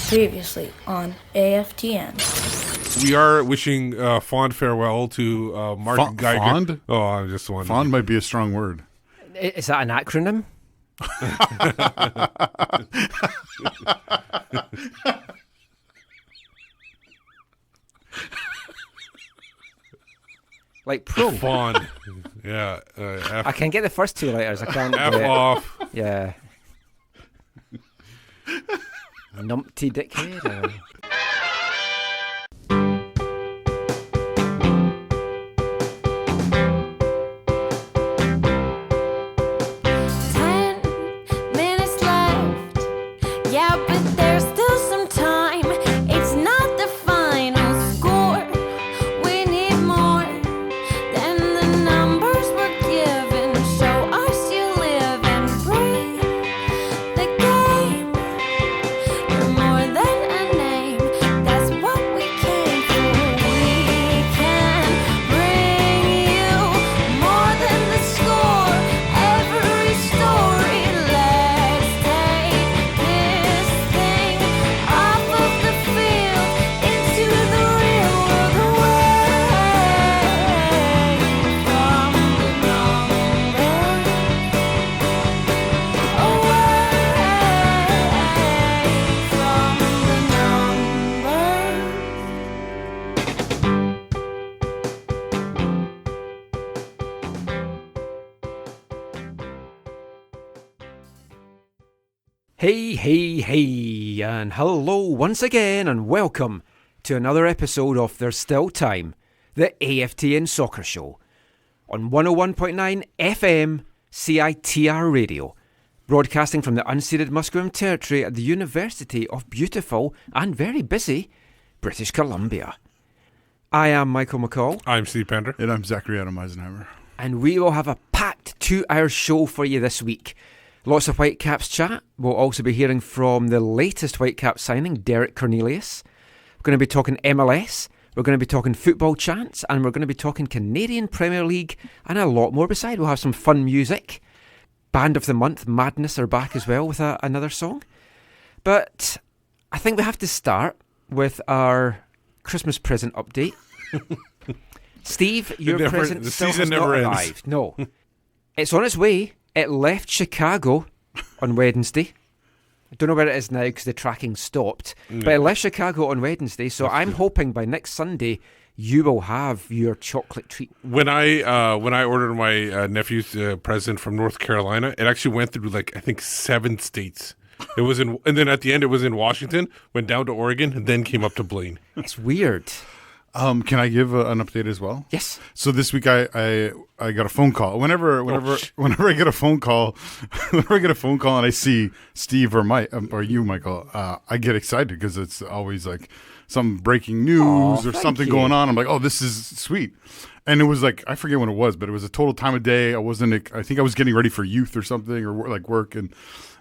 Previously on AFTN. We are wishing fond farewell to Mark Geiger. Fond? Oh, I just wanted. Fond might be a strong word. Is that an acronym? Like pro. Fond. Yeah. I can get the first two letters. I can't. F off. Yeah. Numpty dickhead. Or... Hey, and hello once again, and welcome to another episode of There's Still Time, the AFTN Soccer Show, on 101.9 FM CITR Radio, broadcasting from the unceded Musqueam Territory at the University of beautiful and very busy British Columbia. I am Michael McCall. I'm Steve Pender. And I'm Zachary Adam Eisenheimer. And we will have a packed 2-hour show for you this week. Lots of Whitecaps chat. We'll also be hearing from the latest Whitecaps signing, Derek Cornelius. We're going to be talking MLS. We're going to be talking football chants. And we're going to be talking Canadian Premier League and a lot more beside. We'll have some fun music. Band of the Month, Madness, are back as well with another song. But I think we have to start with our Christmas present update. Steve, your present still has not arrived. No. It's on its way. It left Chicago on Wednesday. I don't know where it is now because the tracking stopped. But it left Chicago on Wednesday, so I'm hoping by next Sunday you will have your chocolate treat. When I ordered my nephew's present from North Carolina, it actually went through I think 7 states. It was and then at the end it was in Washington, went down to Oregon, and then came up to Blaine. It's weird. Can I give an update as well? Yes. So this week I got a phone call. Whenever I get a phone call, and I see Steve or you, Michael, I get excited because it's always like some breaking news or something going on. I'm like, oh, this is sweet. And it was like, I forget when it was, but it was a total time of day. I think I was getting ready for youth or something or like work and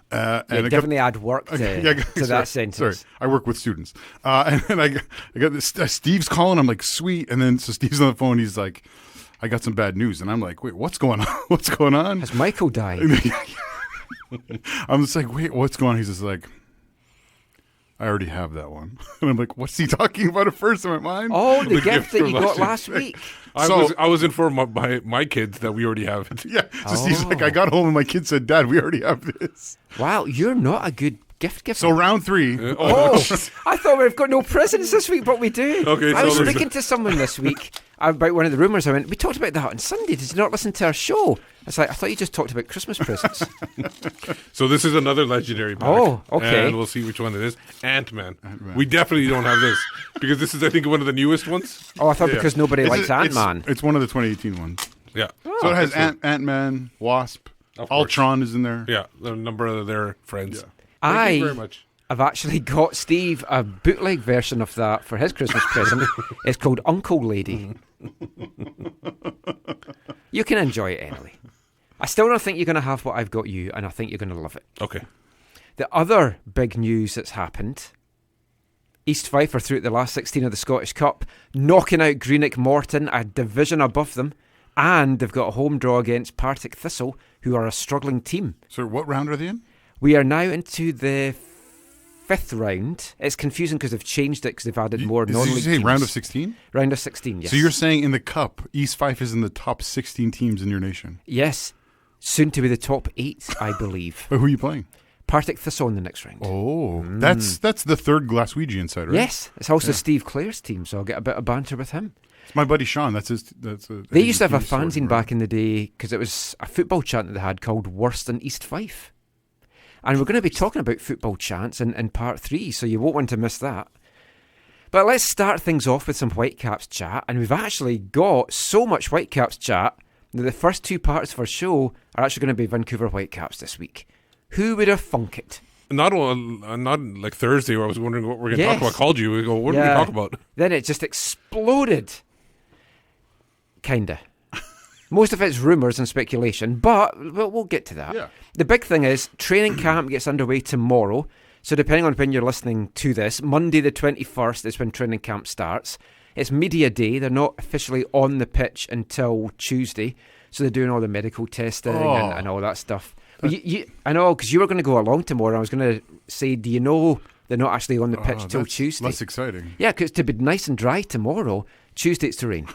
definitely add work to that sentence. Sorry, I work with students. And then I got this, Steve's calling. I'm like, sweet. And then so Steve's on the phone. He's like, I got some bad news. And I'm like, wait, what's going on? What's going on? Has Michael died? I'm just like, wait, what's going on? He's just like, I already have that one. And I'm like, what's he talking about at first in my mind? Oh, the gift that you got last week. I was informed by my kids that we already have it. Yeah. So Steve's like, I got home and my kid said, Dad, we already have this. Wow, you're not a good gift giver. So round 3. I thought we've got no presents this week, but we do. Okay, I was speaking to someone this week about one of the rumours. I went, we talked about that on Sunday. Did you not listen to our show? I was like, I thought you just talked about Christmas presents. So this is another legendary pack. Oh, okay. And we'll see which one it is. Ant-Man. We definitely don't have this because this is, I think, one of the newest ones. Oh, I thought because nobody likes Ant-Man. It's one of the 2018 ones. Yeah. So it has Ant-Man, Wasp, Ultron is in there. Yeah, a number of their friends. Yeah. Thank you very much. I've actually got Steve a bootleg version of that for his Christmas present. It's called Uncle Lady. You can enjoy it anyway. I still don't think you're going to have what I've got you, and I think you're going to love it. Okay. The other big news that's happened, East Fife are through to the last 16 of the Scottish Cup, knocking out Greenock Morton, a division above them, and they've got a home draw against Partick Thistle, who are a struggling team. So what round are they in? We are now into the fifth round. It's confusing because they've changed it because they've added more non-league Did you say teams. round of 16? Round of 16, yes. So you're saying in the Cup, East Fife is in the top 16 teams in your nation? Yes. Soon to be the top 8, I believe. But who are you playing? Partick Thistle in the next round. Oh, that's the third Glaswegian side, right? Yes. It's also Steve Clare's team, so I'll get a bit of banter with him. It's my buddy Sean. They used to have a fanzine back in the day because it was a football chant that they had called Worse Than East Fife. And we're going to be talking about football chants in part 3, so you won't want to miss that. But let's start things off with some Whitecaps chat. And we've actually got so much Whitecaps chat that the first 2 parts of our show are actually going to be Vancouver Whitecaps this week. Who would have thunk it? Not like Thursday where I was wondering what we're going to talk about. I called you. We go, what are we going to talk about? Then it just exploded. Kinda. Most of it's rumours and speculation, but we'll get to that. Yeah. The big thing is training camp gets underway tomorrow. So depending on when you're listening to this, Monday the 21st is when training camp starts. It's media day. They're not officially on the pitch until Tuesday. So they're doing all the medical testing and all that stuff. But I know, because you were going to go along tomorrow. I was going to say, do you know they're not actually on the pitch till Tuesday? Less exciting. Yeah, because to be nice and dry tomorrow, Tuesday it's to rain.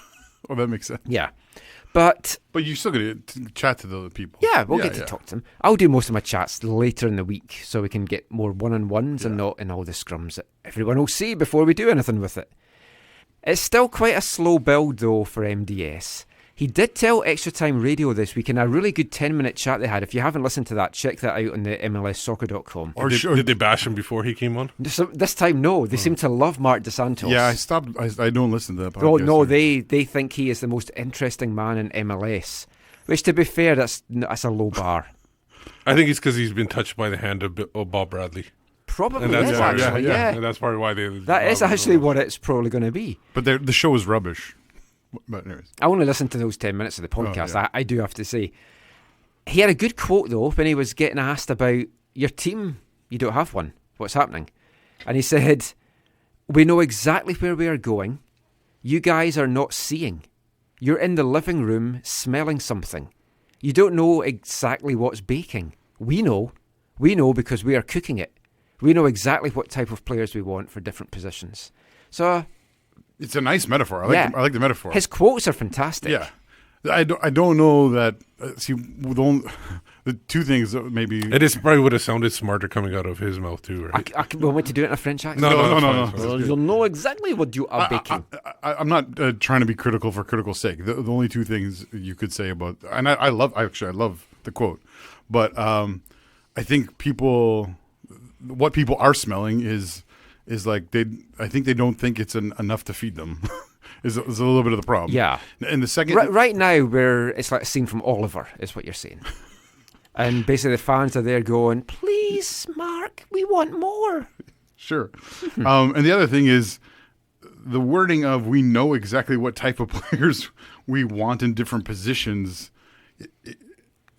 Oh, that makes sense. Yeah. But you're still going to chat to the people. Yeah, we'll get to talk to them. I'll do most of my chats later in the week so we can get more one-on-ones and not in all the scrums that everyone will see before we do anything with it. It's still quite a slow build, though, for MDS. He did tell Extra Time Radio this week in a really good 10-minute chat they had. If you haven't listened to that, check that out on the MLSsoccer.com. Did they bash him before he came on? This time, no. They seem to love Mark DeSantos. Yeah, I stopped. I don't listen to that podcast. Oh, no, they think he is the most interesting man in MLS. Which, to be fair, that's a low bar. I think it's because he's been touched by the hand of Bob Bradley. Probably and that's is, actually, yeah. And that's probably why they... That is actually what it's probably going to be. But the show is rubbish. But anyways. I only listened to those 10 minutes of the podcast, I do have to say. He had a good quote, though, when he was getting asked about, your team, you don't have one. What's happening? And he said, we know exactly where we are going. You guys are not seeing. You're in the living room smelling something. You don't know exactly what's baking. We know. We know because we are cooking it. We know exactly what type of players we want for different positions. So... It's a nice metaphor. I like the metaphor. His quotes are fantastic. Yeah. I don't know that... the two things that maybe... It is probably would have sounded smarter coming out of his mouth too, right? I want to do it in a French accent. No. Well, you'll know exactly what you are baking. I'm not trying to be critical for critical sake. The only two things you could say about... And I love the quote. But I think what people are smelling is like I think they don't think it's enough to feed them. is a little bit of the problem. Yeah. And the second... Right now, it's like a scene from Oliver, is what you're saying. And basically the fans are there going, please, Mark, we want more. Sure. And the other thing is the wording of we know exactly what type of players we want in different positions.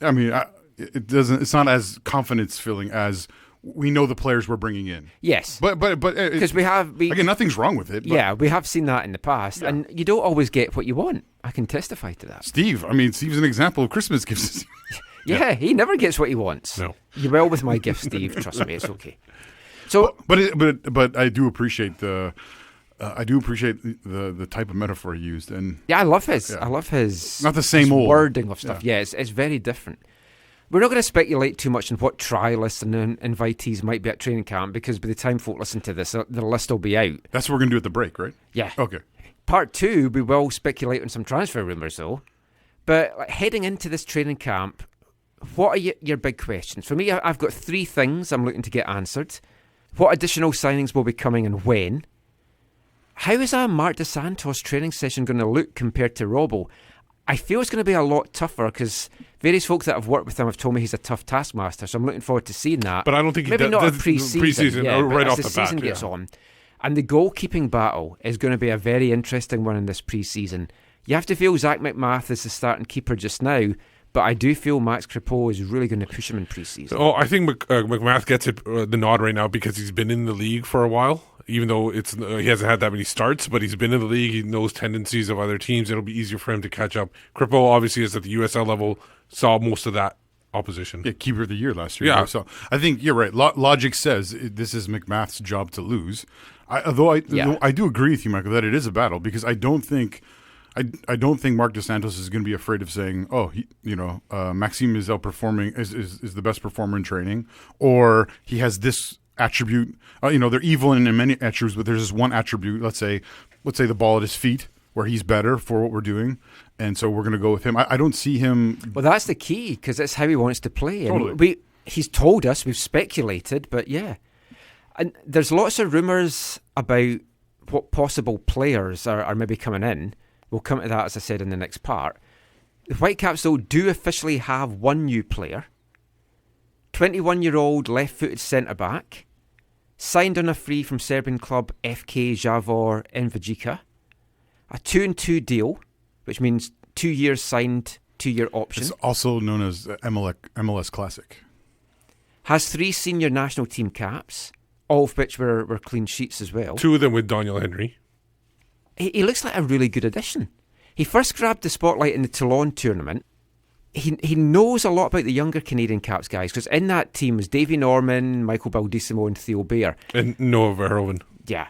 It's not as confidence-filling as we know the players we're bringing in. Yes. But because again, nothing's wrong with it. Yeah, we have seen that in the past, and you don't always get what you want. I can testify to that. Steve's an example of Christmas gifts. Yeah, he never gets what he wants. No. You're well with my gift, Steve. Trust me, it's okay. So, but I do appreciate the type of metaphor he used, and yeah, I love his not the same old wording of stuff. Yeah, it's very different. We're not going to speculate too much on what trialists and invitees might be at training camp because by the time folk listen to this, the list will be out. That's what we're going to do at the break, right? Yeah. Okay. Part 2, we will speculate on some transfer rumours though. But heading into this training camp, what are your big questions? For me, I've got 3 things I'm looking to get answered. What additional signings will be coming and when? How is a Mark DeSantos training session going to look compared to Robbo? I feel it's going to be a lot tougher because various folk that have worked with him have told me he's a tough taskmaster, so I'm looking forward to seeing that. But I don't think maybe not a pre-season, right off the the season bat, gets on. And the goalkeeping battle is going to be a very interesting one in this pre-season. You have to feel Zach McMath is the starting keeper just now, but I do feel Max Crepeau is really going to push him in pre-season. Oh, I think McMath gets the nod right now because he's been in the league for a while. Even though he hasn't had that many starts, but he's been in the league. He knows tendencies of other teams. It'll be easier for him to catch up. Crepeau obviously is at the USL level, saw most of that opposition. Yeah, keeper of the year last year. Yeah. So I think you're right. Logic says this is McMath's job to lose. Although I do agree with you, Michael, that it is a battle because I don't think Mark DeSantos is going to be afraid of saying, Maxime is outperforming, is the best performer in training, or he has this attribute. They're evil in many attributes, but there's this one attribute. Let's say the ball at his feet, where he's better for what we're doing, and so we're going to go with him. I don't see him. Well, that's the key because that's how he wants to play. And Totally. He's told us, we've speculated, but yeah. And there's lots of rumours about what possible players are maybe coming in. We'll come to that, as I said, in the next part. The Whitecaps, though, do officially have one new player. 21-year-old left-footed centre-back. Signed on a free from Serbian club FK Javor Envajica. A 2-2 deal, which means 2 years signed, 2-year option. It's also known as MLS Classic. Has 3 senior national team caps, all of which were clean sheets as well. 2 of them with Daniel Henry. He looks like a really good addition. He first grabbed the spotlight in the Toulon tournament. He knows a lot about the younger Canadian Caps guys, because in that team was Davy Norman, Michael Baldissimo and Theo Bair. And Noah Verhoeven. Yeah.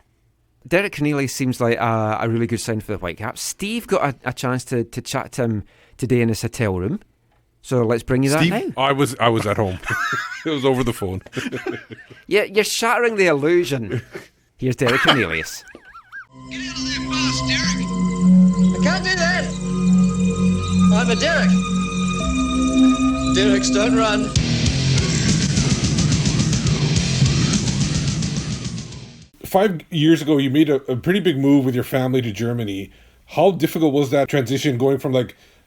Derek Cornelius seems like a really good sign for the Whitecaps. Steve got a chance to chat to him today in his hotel room. So let's bring you that now. I was at home. It was over the phone. Yeah, you're shattering the illusion. Here's Derek Cornelius. Get out of there fast, Derek. I can't do that. I'm a Derek. Derek's don't run. Five years ago, you made a pretty big move with your family to Germany. How difficult was that transition going from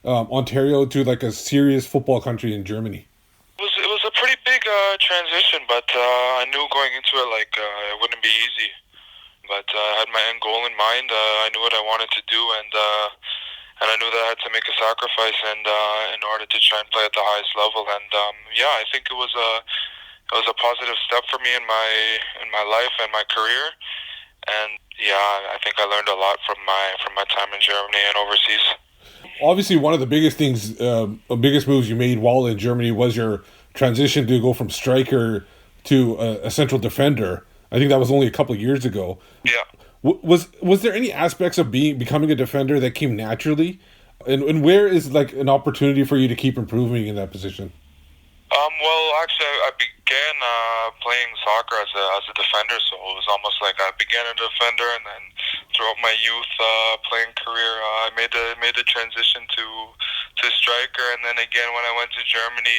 Ontario to a serious football country in Germany? It was a pretty big transition, but I knew going into it it wouldn't be easy. But I had my end goal in mind. I knew what I wanted to do, and I knew that I had to make a sacrifice in order to try and play at the highest level. And I think it was a positive step for me in my life and my career. And I think I learned a lot from my time in Germany and overseas. Obviously, one of the biggest moves you made while in Germany was your transition to go from striker to a central defender. I think that was only a couple of years ago. Yeah. Was there any aspects of becoming a defender that came naturally? And where is an opportunity for you to keep improving in that position? Well, actually, I began playing soccer as a defender, so it was almost like I began a defender, and then throughout my youth playing career, I made the transition to striker, and then again when I went to Germany,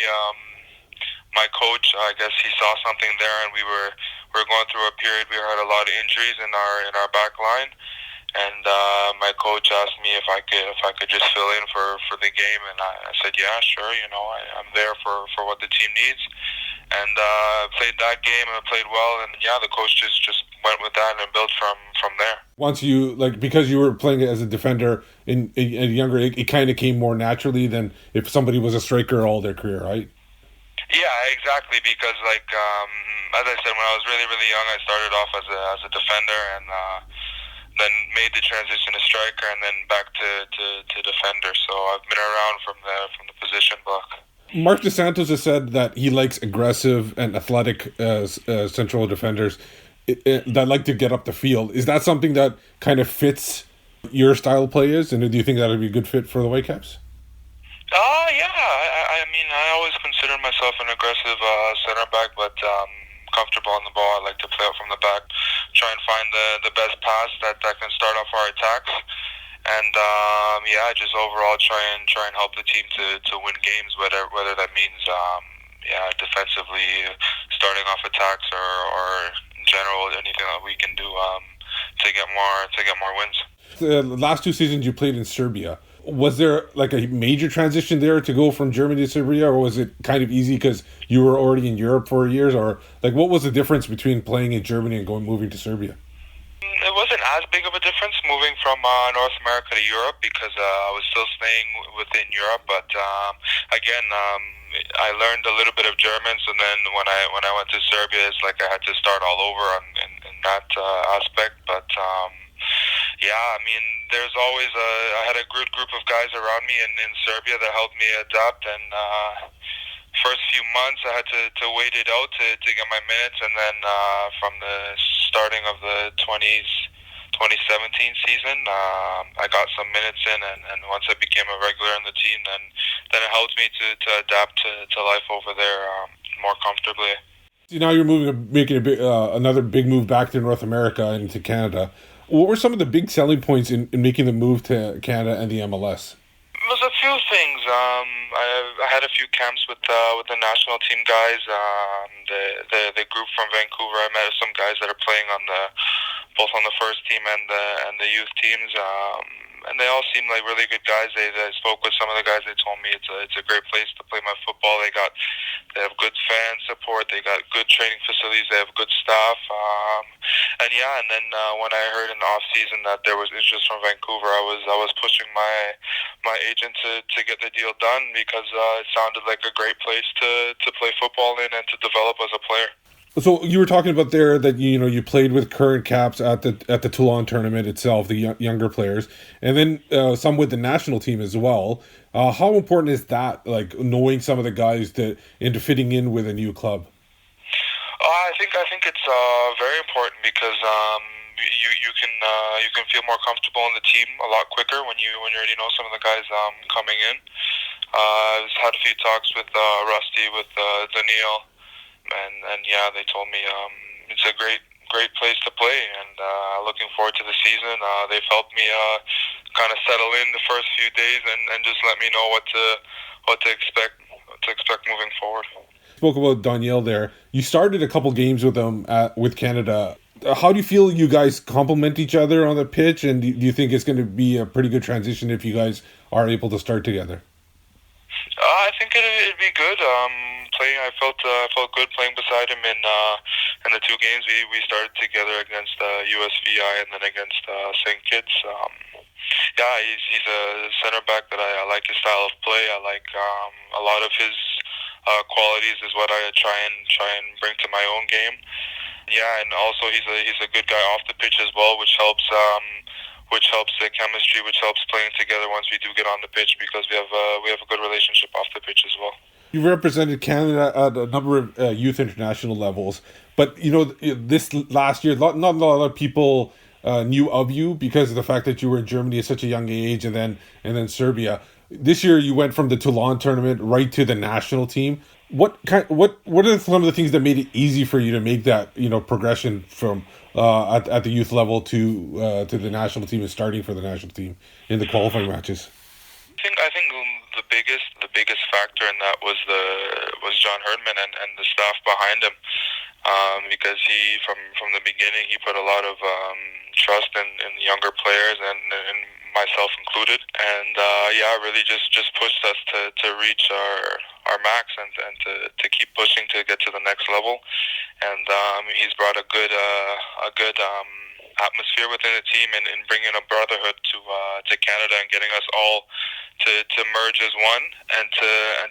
my coach, I guess he saw something there, and we were going through a period. We had a lot of injuries in our back line, and my coach asked me if I could just fill in for the game, and I said, yeah, sure. I'm there for what the team needs, and played that game and played well, and the coach just went with that and built from there. Once you because you were playing as a defender in younger, it kind of came more naturally than if somebody was a striker all their career, right? Yeah, exactly. Because as I said, when I was really, really young, I started off as a defender, and then made the transition to striker, and then back to defender. So I've been around from the position block. Mark DeSantos has said that he likes aggressive and athletic central defenders that like to get up the field. Is that something that kind of fits your style of play is? And do you think that would be a good fit for the Whitecaps? Yeah. I mean, I always consider myself an aggressive center back, but comfortable on the ball. I like to play out from the back, try and find the best pass that can start off our attacks, and just overall try and help the team to win games, whether that means defensively starting off attacks or in general anything that we can do to get more wins. The last 2 seasons you played in Serbia. Was there a major transition there to go from Germany to Serbia, or was it kind of easy because you were already in Europe for years? Or what was the difference between playing in Germany and moving to Serbia? It wasn't as big of a difference moving from North America to Europe because I was still staying within Europe. But again, I learned a little bit of German, so then when I went to Serbia, it's like I had to start all over in that aspect. But I mean, there's always I had a good group of guys around me in Serbia that helped me adapt, and first few months I had to wait it out to get my minutes, and then from the starting of the 2017 season, I got some minutes in, and once I became a regular in the team, then it helped me to adapt to life over there more comfortably. See, now you're making another big move back to North America and to Canada. What were some of the big selling points in making the move to Canada and the MLS? There's a few things. I had a few camps with the national team guys. The group from Vancouver. I met some guys that are playing both on the first team and the youth teams. And they all seem like really good guys. They spoke with some of the guys. They told me it's a great place to play my football. They have good fan support. They got good training facilities. They have good staff. And then when I heard in the off season that there was interest from Vancouver, I was pushing my agent to get the deal done because it sounded like a great place to play football in and to develop as a player. So you were talking about there that you played with current Caps at the Toulon tournament itself, the younger players, and then some with the national team as well. How important is that, like knowing some of the guys into fitting in with a new club? I think it's very important because you can feel more comfortable in the team a lot quicker when you already know some of the guys coming in. I've had a few talks with Rusty, with Daniil. And they told me it's a great place to play, and looking forward to the season. They've helped me kind of settle in the first few days and just let me know what to expect moving forward. Spoke about Daniel there. You started a couple games with them with Canada. How do you feel you guys complement each other on the pitch, and do you think it's going to be a pretty good transition if you guys are able to start together? I think it'd be good. I felt good playing beside him in the two games we started together against USVI and then against St. Kitts. He's a center back that I like his style of play. I like a lot of his qualities is what I try and bring to my own game. And also he's a good guy off the pitch as well, which helps the chemistry, which helps playing together once we do get on the pitch, because we have a good relationship off the pitch as well. You represented Canada at a number of youth international levels, but this last year, not a lot of people knew of you because of the fact that you were in Germany at such a young age, and then Serbia. This year, you went from the Toulon tournament right to the national team. What are some of the things that made it easy for you to make that progression from at the youth level to the national team and starting for the national team in the qualifying matches? I think the biggest factor in that was John Herdman and the staff behind him, because he from the beginning he put a lot of trust in younger players and myself included, and really just pushed us to reach our max and to keep pushing to get to the next level. And he's brought a good atmosphere within the team and bringing a brotherhood to Canada and getting us all to merge as one and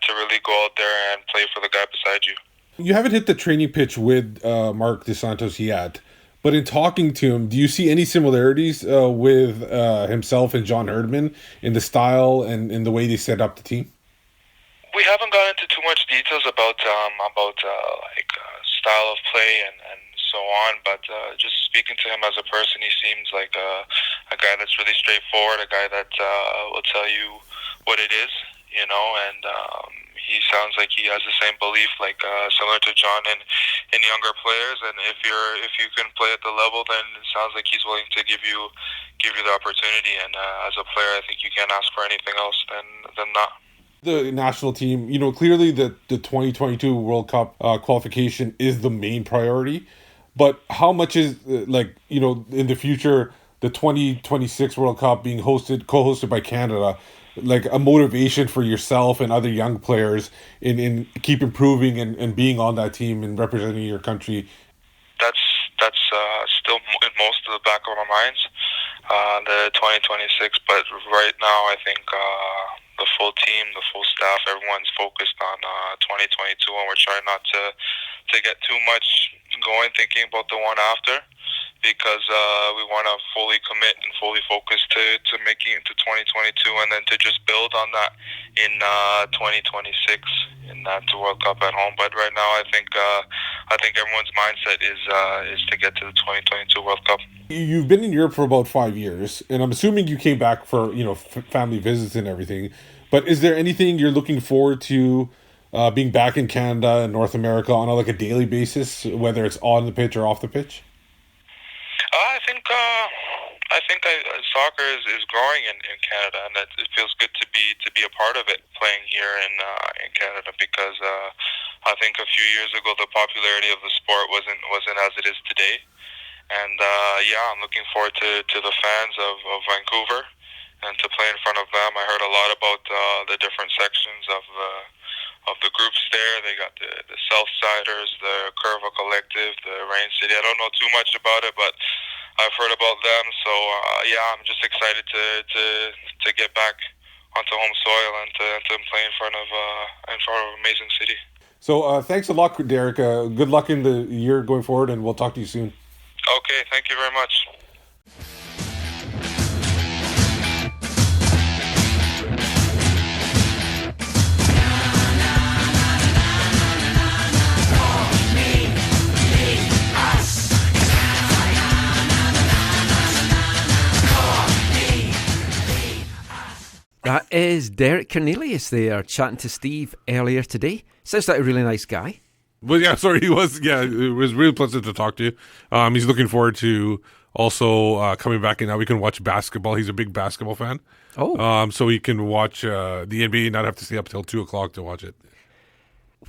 to really go out there and play for the guy beside you. You haven't hit the training pitch with Mark DeSantos yet, but in talking to him, do you see any similarities with himself and John Herdman in the style and in the way they set up the team? We haven't gone into too much details about style of play and so on, but just speaking to him as a person, he seems like a guy that's really straightforward, a guy that will tell you what it is, and he sounds like he has the same belief, like similar to John in younger players. And if you can play at the level, then it sounds like he's willing to give you the opportunity. And as a player, I think you can't ask for anything else than that. The national team, clearly the 2022 World Cup qualification is the main priority. But how much is, in the future, the 2026 World Cup being co-hosted by Canada, like a motivation for yourself and other young players in keep improving and being on that team and representing your country? That's still in most of the back of our minds, the 2026. But right now, I think the full team, the full staff, everyone's focused on 2022, and we're trying not to get too much going thinking about the one after, because we want to fully commit and fully focus to making it to 2022, and then to just build on that in 2026 in that World Cup at home. But right now, I think everyone's mindset is to get to the 2022 World Cup. You've been in Europe for about 5 years, and I'm assuming you came back for family visits and everything. But is there anything you're looking forward to being back in Canada and North America on a daily basis, whether it's on the pitch or off the pitch? I think soccer is growing in Canada, and it feels good to be a part of it, playing here in Canada, because I think a few years ago the popularity of the sport wasn't as it is today, and I'm looking forward to the fans of Vancouver and to play in front of them. I heard a lot about the different sections of the groups there. They got the Southsiders, the Curva Collective, the Rain City. I don't know too much about it, but I've heard about them. So I'm just excited to get back onto home soil and to play in front of an amazing city. So thanks a lot, Derek. Good luck in the year going forward, and we'll talk to you soon. Okay, thank you very much. That is Derek Cornelius there, chatting to Steve earlier today. Sounds like a really nice guy. Well, yeah, sorry, he was. Yeah, it was really pleasant to talk to you. He's looking forward to also coming back, and now we can watch basketball. He's a big basketball fan. Oh. So he can watch the NBA, not have to stay up till 2:00 to watch it.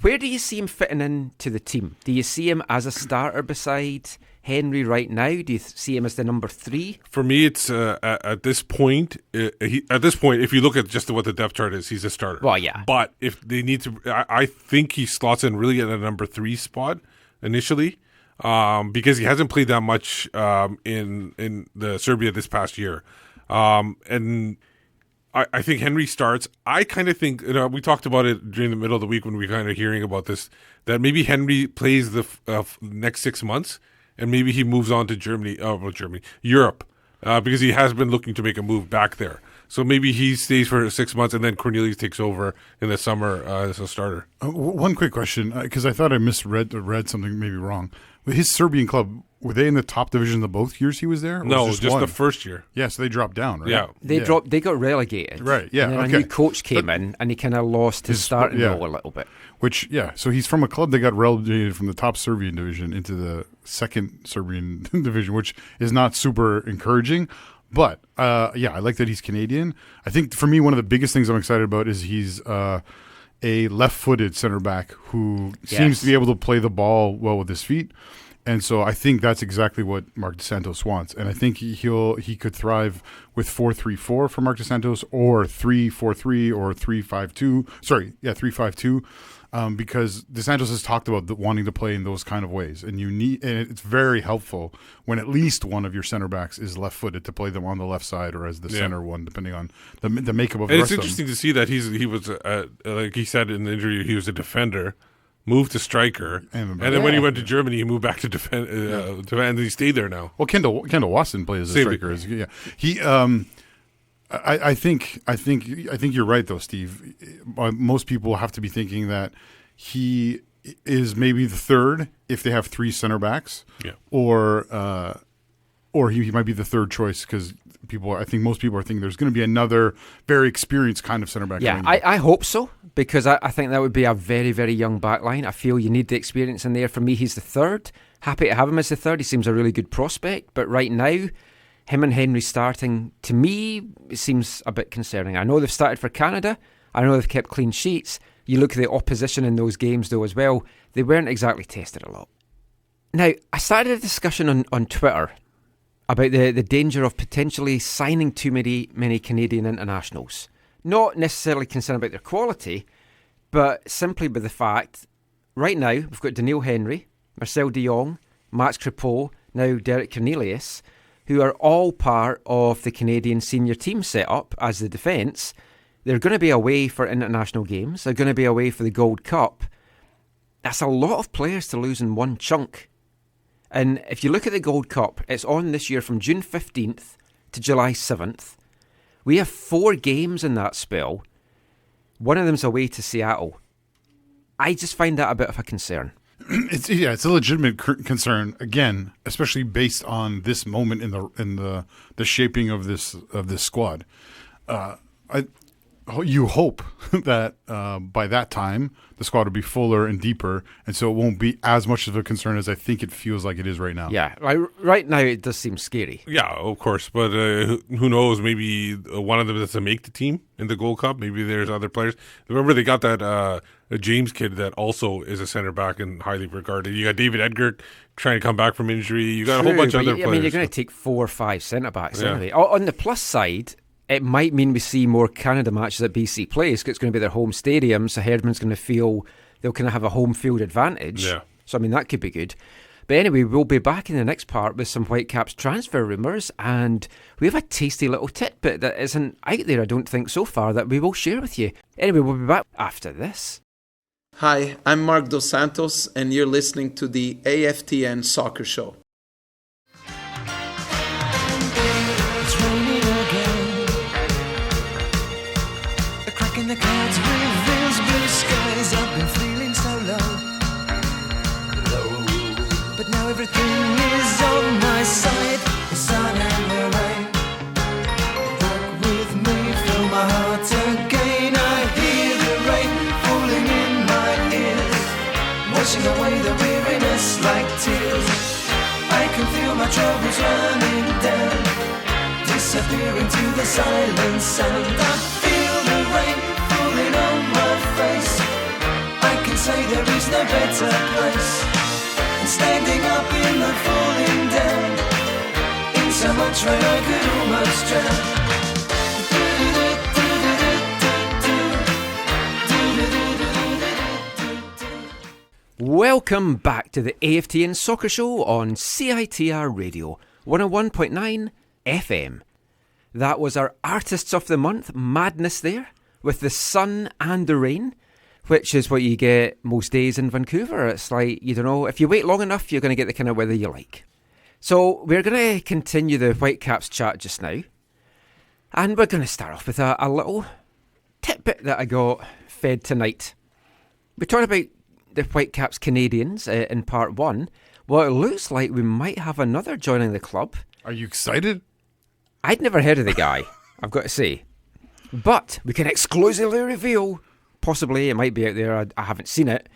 Where do you see him fitting into the team? Do you see him as a starter beside Henry right now? Do you see him as the number 3? For me, it's at this point. If you look at just what the depth chart is, he's a starter. Well, yeah. But if they need to, I think he slots in really at a number 3 spot initially, because he hasn't played that much in the Serbia this past year, and I think Henry starts. I kind of think, we talked about it during the middle of the week when we were kind of hearing about this, that maybe Henry plays the next 6 months, and maybe he moves on to Europe, because he has been looking to make a move back there. So maybe he stays for 6 months, and then Cornelius takes over in the summer as a starter. One quick question, because I thought I read something maybe wrong. His Serbian club, were they in the top division the both years he was there? No, just the first year. Yeah, so they dropped down, right? Yeah. They got relegated. Right, yeah, And then a new coach came in, and he kind of lost his starting role a little bit. So he's from a club that got relegated from the top Serbian division into the second Serbian division, which is not super encouraging. But, I like that he's Canadian. I think, for me, one of the biggest things I'm excited about is he's a left-footed center back who seems to be able to play the ball well with his feet. And so I think that's exactly what Marc Dos Santos wants. And I think he could thrive with 4-3-4 for Marc Dos Santos, or 3-4-3 or 3-5-2. 3-5-2. Because Dos Santos has talked about wanting to play in those kind of ways, and it's very helpful when at least one of your center backs is left-footed to play them on the left side or as the center one, depending on the makeup of the rest of them. It's interesting to see that he was like he said in the interview, he was a defender, moved to striker, and then when he went to Germany, he moved back to defend, and he stayed there now. Well, Kendall Wasson plays as a striker. He. I think you're right though, Steve. Most people have to be thinking that he is maybe the third if they have 3 center backs, or he might be the third choice, because I think most people are thinking there's going to be another very experienced kind of center back. Yeah, I hope so, because I think that would be a very, very young back line. I feel you need the experience in there. For me, he's the third. Happy to have him as the third. He seems a really good prospect, but right now, him and Henry starting, to me, it seems a bit concerning. I know they've started for Canada. I know they've kept clean sheets. You look at the opposition in those games, though, as well. They weren't exactly tested a lot. Now, I started a discussion on Twitter about the danger of potentially signing too many Canadian internationals. Not necessarily concerned about their quality, but simply by the fact, right now, we've got Daniil Henry, Marcel de Jong, Max Crepeau, now Derek Cornelius, who are all part of the Canadian senior team setup as the defence. They're going to be away for international games. They're going to be away for the Gold Cup. That's a lot of players to lose in one chunk. And if you look at the Gold Cup, it's on this year from June 15th to July 7th. We have 4 games in that spell. One of them's away to Seattle. I just find that a bit of a concern. It's a legitimate concern again, especially based on this moment in the shaping of this squad. You hope that by that time the squad will be fuller and deeper, and so it won't be as much of a concern as I think it feels like it is right now. Yeah, right now it does seem scary. Yeah, of course. But who knows? Maybe one of them doesn't make the team in the Gold Cup. Maybe there's other players. Remember, they got that James kid that also is a center back and highly regarded. You got David Edgar trying to come back from injury. You got a whole bunch of other players. I mean, you're going to take 4 or 5 centre backs anyway. On the plus side, it might mean we see more Canada matches at BC Place because it's going to be their home stadium, so Herdman's going to feel they'll kind of have a home field advantage. Yeah. So, I mean, that could be good. But anyway, we'll be back in the next part with some Whitecaps transfer rumours, and we have a tasty little tidbit that isn't out there, I don't think, so far, that we will share with you. Anyway, we'll be back after this. Hi, I'm Mark Dos Santos, and you're listening to the AFTN Soccer Show. The clouds reveals blue skies. I've been feeling so low. But now everything is on my side. The sun and the rain. Walk with me, fill my heart again. I hear the rain falling in my ears, washing away the weariness like tears. I can feel my troubles running down, disappearing to the silent sound. I feel the rain on my face. I can say there is no better place than standing up in the falling down. In so much rain I could almost drown. Welcome back to the AFTN Soccer Show on CITR Radio 101.9 FM. That was our Artists of the Month madness there, with the sun and the rain, which is what you get most days in Vancouver. It's like, you don't know, if you wait long enough, you're going to get the kind of weather you like. So we're going to continue the Whitecaps chat just now. And we're going to start off with a little tidbit that I got fed tonight. We talked about the Whitecaps Canadians in part 1. Well, it looks like we might have another joining the club. Are you excited? I'd never heard of the guy, I've got to say. But we can exclusively reveal, possibly it might be out there, I haven't seen it,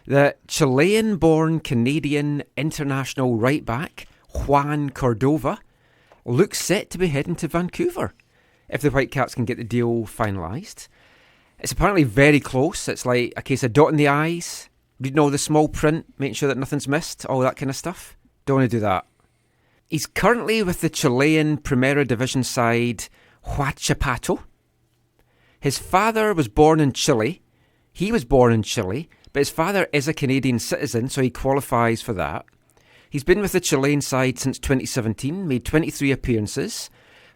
that Chilean-born Canadian international right-back Juan Cordova looks set to be heading to Vancouver if the Whitecaps can get the deal finalised. It's apparently very close. It's like a case of dotting the I's, reading all the small print, making sure that nothing's missed, all that kind of stuff. Don't want to do that. He's currently with the Chilean Primera Division side Huachipato. His father was born in Chile. He was born in Chile, but his father is a Canadian citizen, so he qualifies for that. He's been with the Chilean side since 2017, made 23 appearances,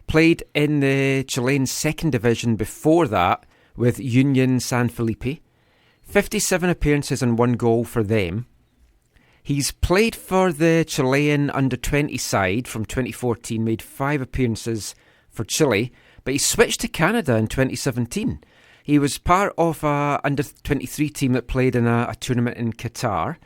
played in the Chilean second division before that with Union San Felipe, 57 appearances and 1 goal for them. He's played for the Chilean under-20 side from 2014, made 5 appearances for Chile, but he switched to Canada in 2017. He was part of a under-23 team that played in a tournament in Qatar,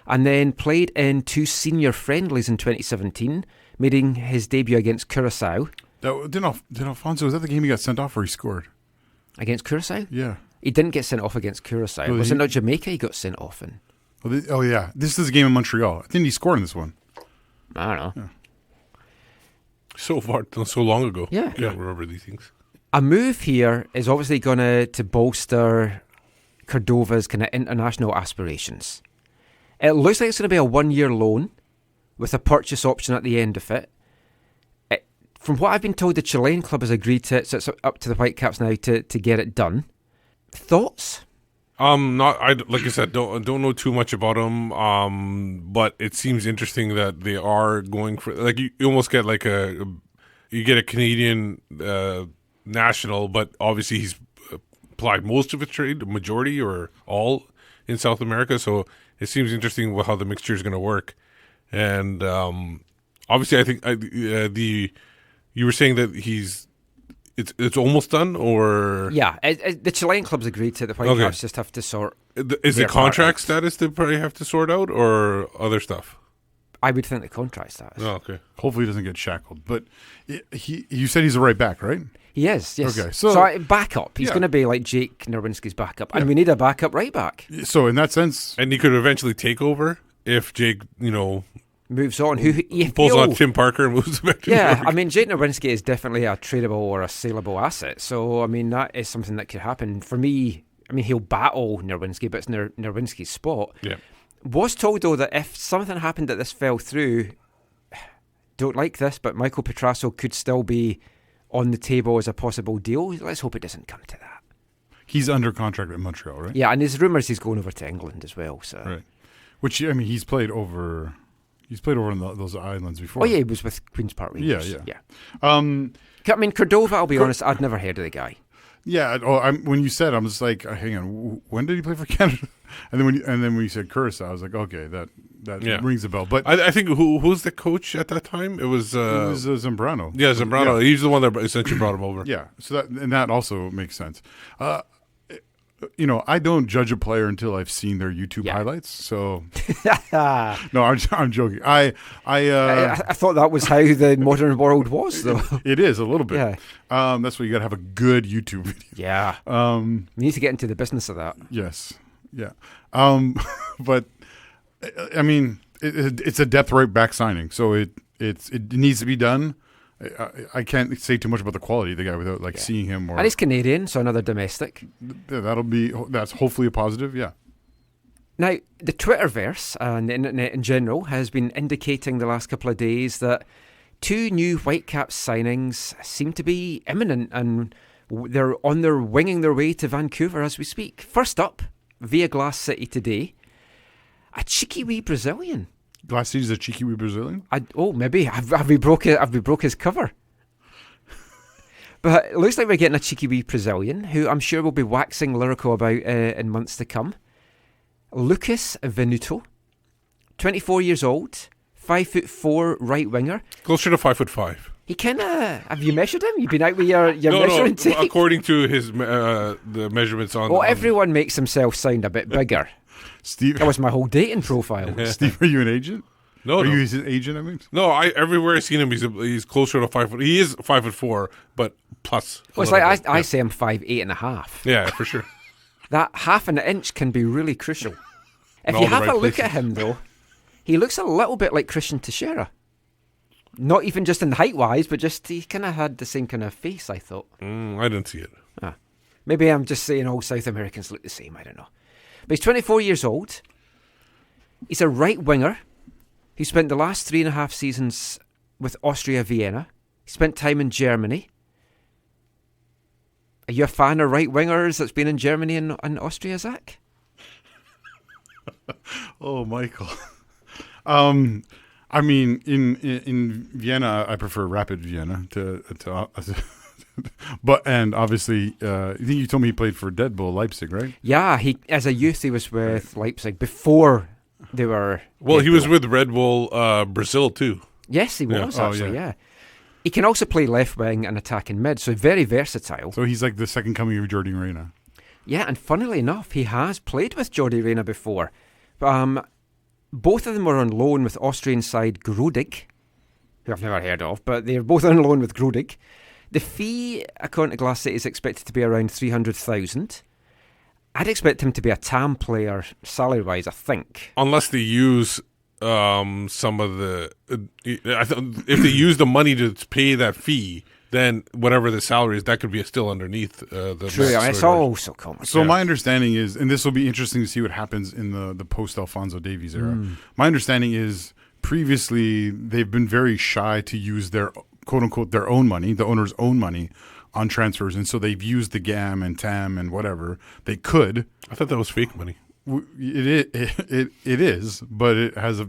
and then played in 2 senior friendlies in 2017, making his debut against Curacao. Didn't Alfonso, was that the game he got sent off or he scored? Against Curacao? Yeah. He didn't get sent off against Curacao. Was it not Jamaica he got sent off in? Oh, yeah. This is a game in Montreal. I think he scored in this one. I don't know. Yeah. So far, so long ago. Yeah. I don't remember these things. A move here is obviously going to bolster Cordova's kind of international aspirations. It looks like it's going to be a 1-year loan with a purchase option at the end of it. From what I've been told, the Chilean club has agreed to it, so it's up to the Whitecaps now to get it done. Thoughts? Like I said, don't know too much about them. But it seems interesting that they are going for, like, you almost get like you get a Canadian national, but obviously he's applied most of his trade, majority or all in South America. So it seems interesting how the mixture is going to work. and obviously, I think you were saying that it's almost done, or Yeah, the Chilean clubs agreed to it. The Whitecaps just have to sort. is their the contract part out. status they probably have to sort out, or other stuff? I would think the contract status. Oh, okay. Hopefully he doesn't get shackled. But you said he's a right back, right? He is, yes. Okay, so backup. He's Yeah. going to be like Jake Nerwinski's backup, and we need a backup right back. So in that sense, And he could eventually take over if Jake, Moves on. Who you pulls feel- on Tim Parker and moves back to New Yeah, York. I mean, Jake Nerwinski is definitely a tradable or a saleable asset. So, I mean, that is something that could happen. For me, I mean, he'll battle Nerwinski, but it's Nerwinski's spot. Yeah. Was told, though, that if something happened that this fell through, don't like this, but Michael Petrasso could still be on the table as a possible deal. Let's hope it doesn't come to that. he's under contract at Montreal, right? Yeah, and there's rumours he's going over to England as well. So. Right. Which, I mean, he's played over in those islands before. Oh, yeah, he was with Queen's Park Rangers. Yeah. I mean, Cordova, I'll be honest, I'd never heard of the guy. Yeah. When you said, I'm just like, hang on, when did he play for Canada? And then when you said Curacao, I was like, okay, that rings a bell. But I think who's the coach at that time? It was Zambrano. Yeah, Zambrano. Yeah. He's the one that essentially brought him over. Yeah. So that also makes sense. I don't judge a player until I've seen their YouTube highlights. So no, I'm joking. I thought that was how the modern world was, though. It is a little bit. Yeah. That's why you got to have a good YouTube video. Yeah. We need to get into the business of that. Yes. Yeah. But I mean, it's a depth right back signing, so it needs to be done. I can't say too much about the quality of the guy without seeing him. And he's Canadian, so another domestic. That's hopefully a positive. Yeah. Now, the Twitterverse and the internet in general has been indicating the last couple of days that 2 new Whitecaps signings seem to be imminent, and they're winging their way to Vancouver as we speak. First up, via Glass City today, a cheeky wee Brazilian. Glass City's a cheeky wee Brazilian? Maybe. Have we broke his cover? But it looks like we're getting a cheeky wee Brazilian, who I'm sure will be waxing lyrical about in months to come. Lucas Venuto, 24 years old, 5'4" right winger. Closer to 5'5". He kind of... Have you measured him? You've been out with your measuring tape? According to his the measurements on... Well, everyone makes himself sound a bit bigger. Steve, that was my whole dating profile. Steve, are you an agent? No, Are you his agent, I mean? No, everywhere I've seen him, he's closer to 5 foot. He is 5'4", but plus. Well, it's like I say I'm 5'8.5". Yeah, for sure. That half an inch can be really crucial. If all you the have right a look places. at him, though, he looks a little bit like Christian Teixeira. Not even just in height-wise, but just he kind of had the same kind of face, I thought. I didn't see it. Maybe I'm just saying all South Americans look the same, I don't know. But he's 24 years old. He's a right winger. He spent the last 3.5 seasons with Austria Vienna. He spent time in Germany. Are you a fan of right wingers that's been in Germany and Austria, Zach? Oh, Michael. I mean, in Vienna, I prefer Rapid Vienna and obviously, I think you told me he played for Red Bull Leipzig, right? Yeah, as a youth he was with Leipzig before they were. Well, he was with Red Bull Brazil too. Yes, he was actually. Yeah. He can also play left wing and attack in mid, so very versatile. So he's like the second coming of Jordi Reyna. Yeah, and funnily enough, he has played with Jordi Reyna before. Both of them were on loan with Austrian side Grodig, who I've never heard of, but they're both on loan with Grodig. The fee, according to Glass City, is expected to be around 300,000. I'd expect him to be a TAM player, salary-wise, I think. Unless they use some of the... if they use the money to pay that fee, then whatever the salary is, that could be still underneath the... True, it's all so common. So my understanding is, and this will be interesting to see what happens in the post-Alphonso Davies era. My understanding is previously they've been very shy to use their quote-unquote their own money, the owner's own money, on transfers, and so they've used the GAM and TAM and whatever they could. I thought that was fake money. It is, but it has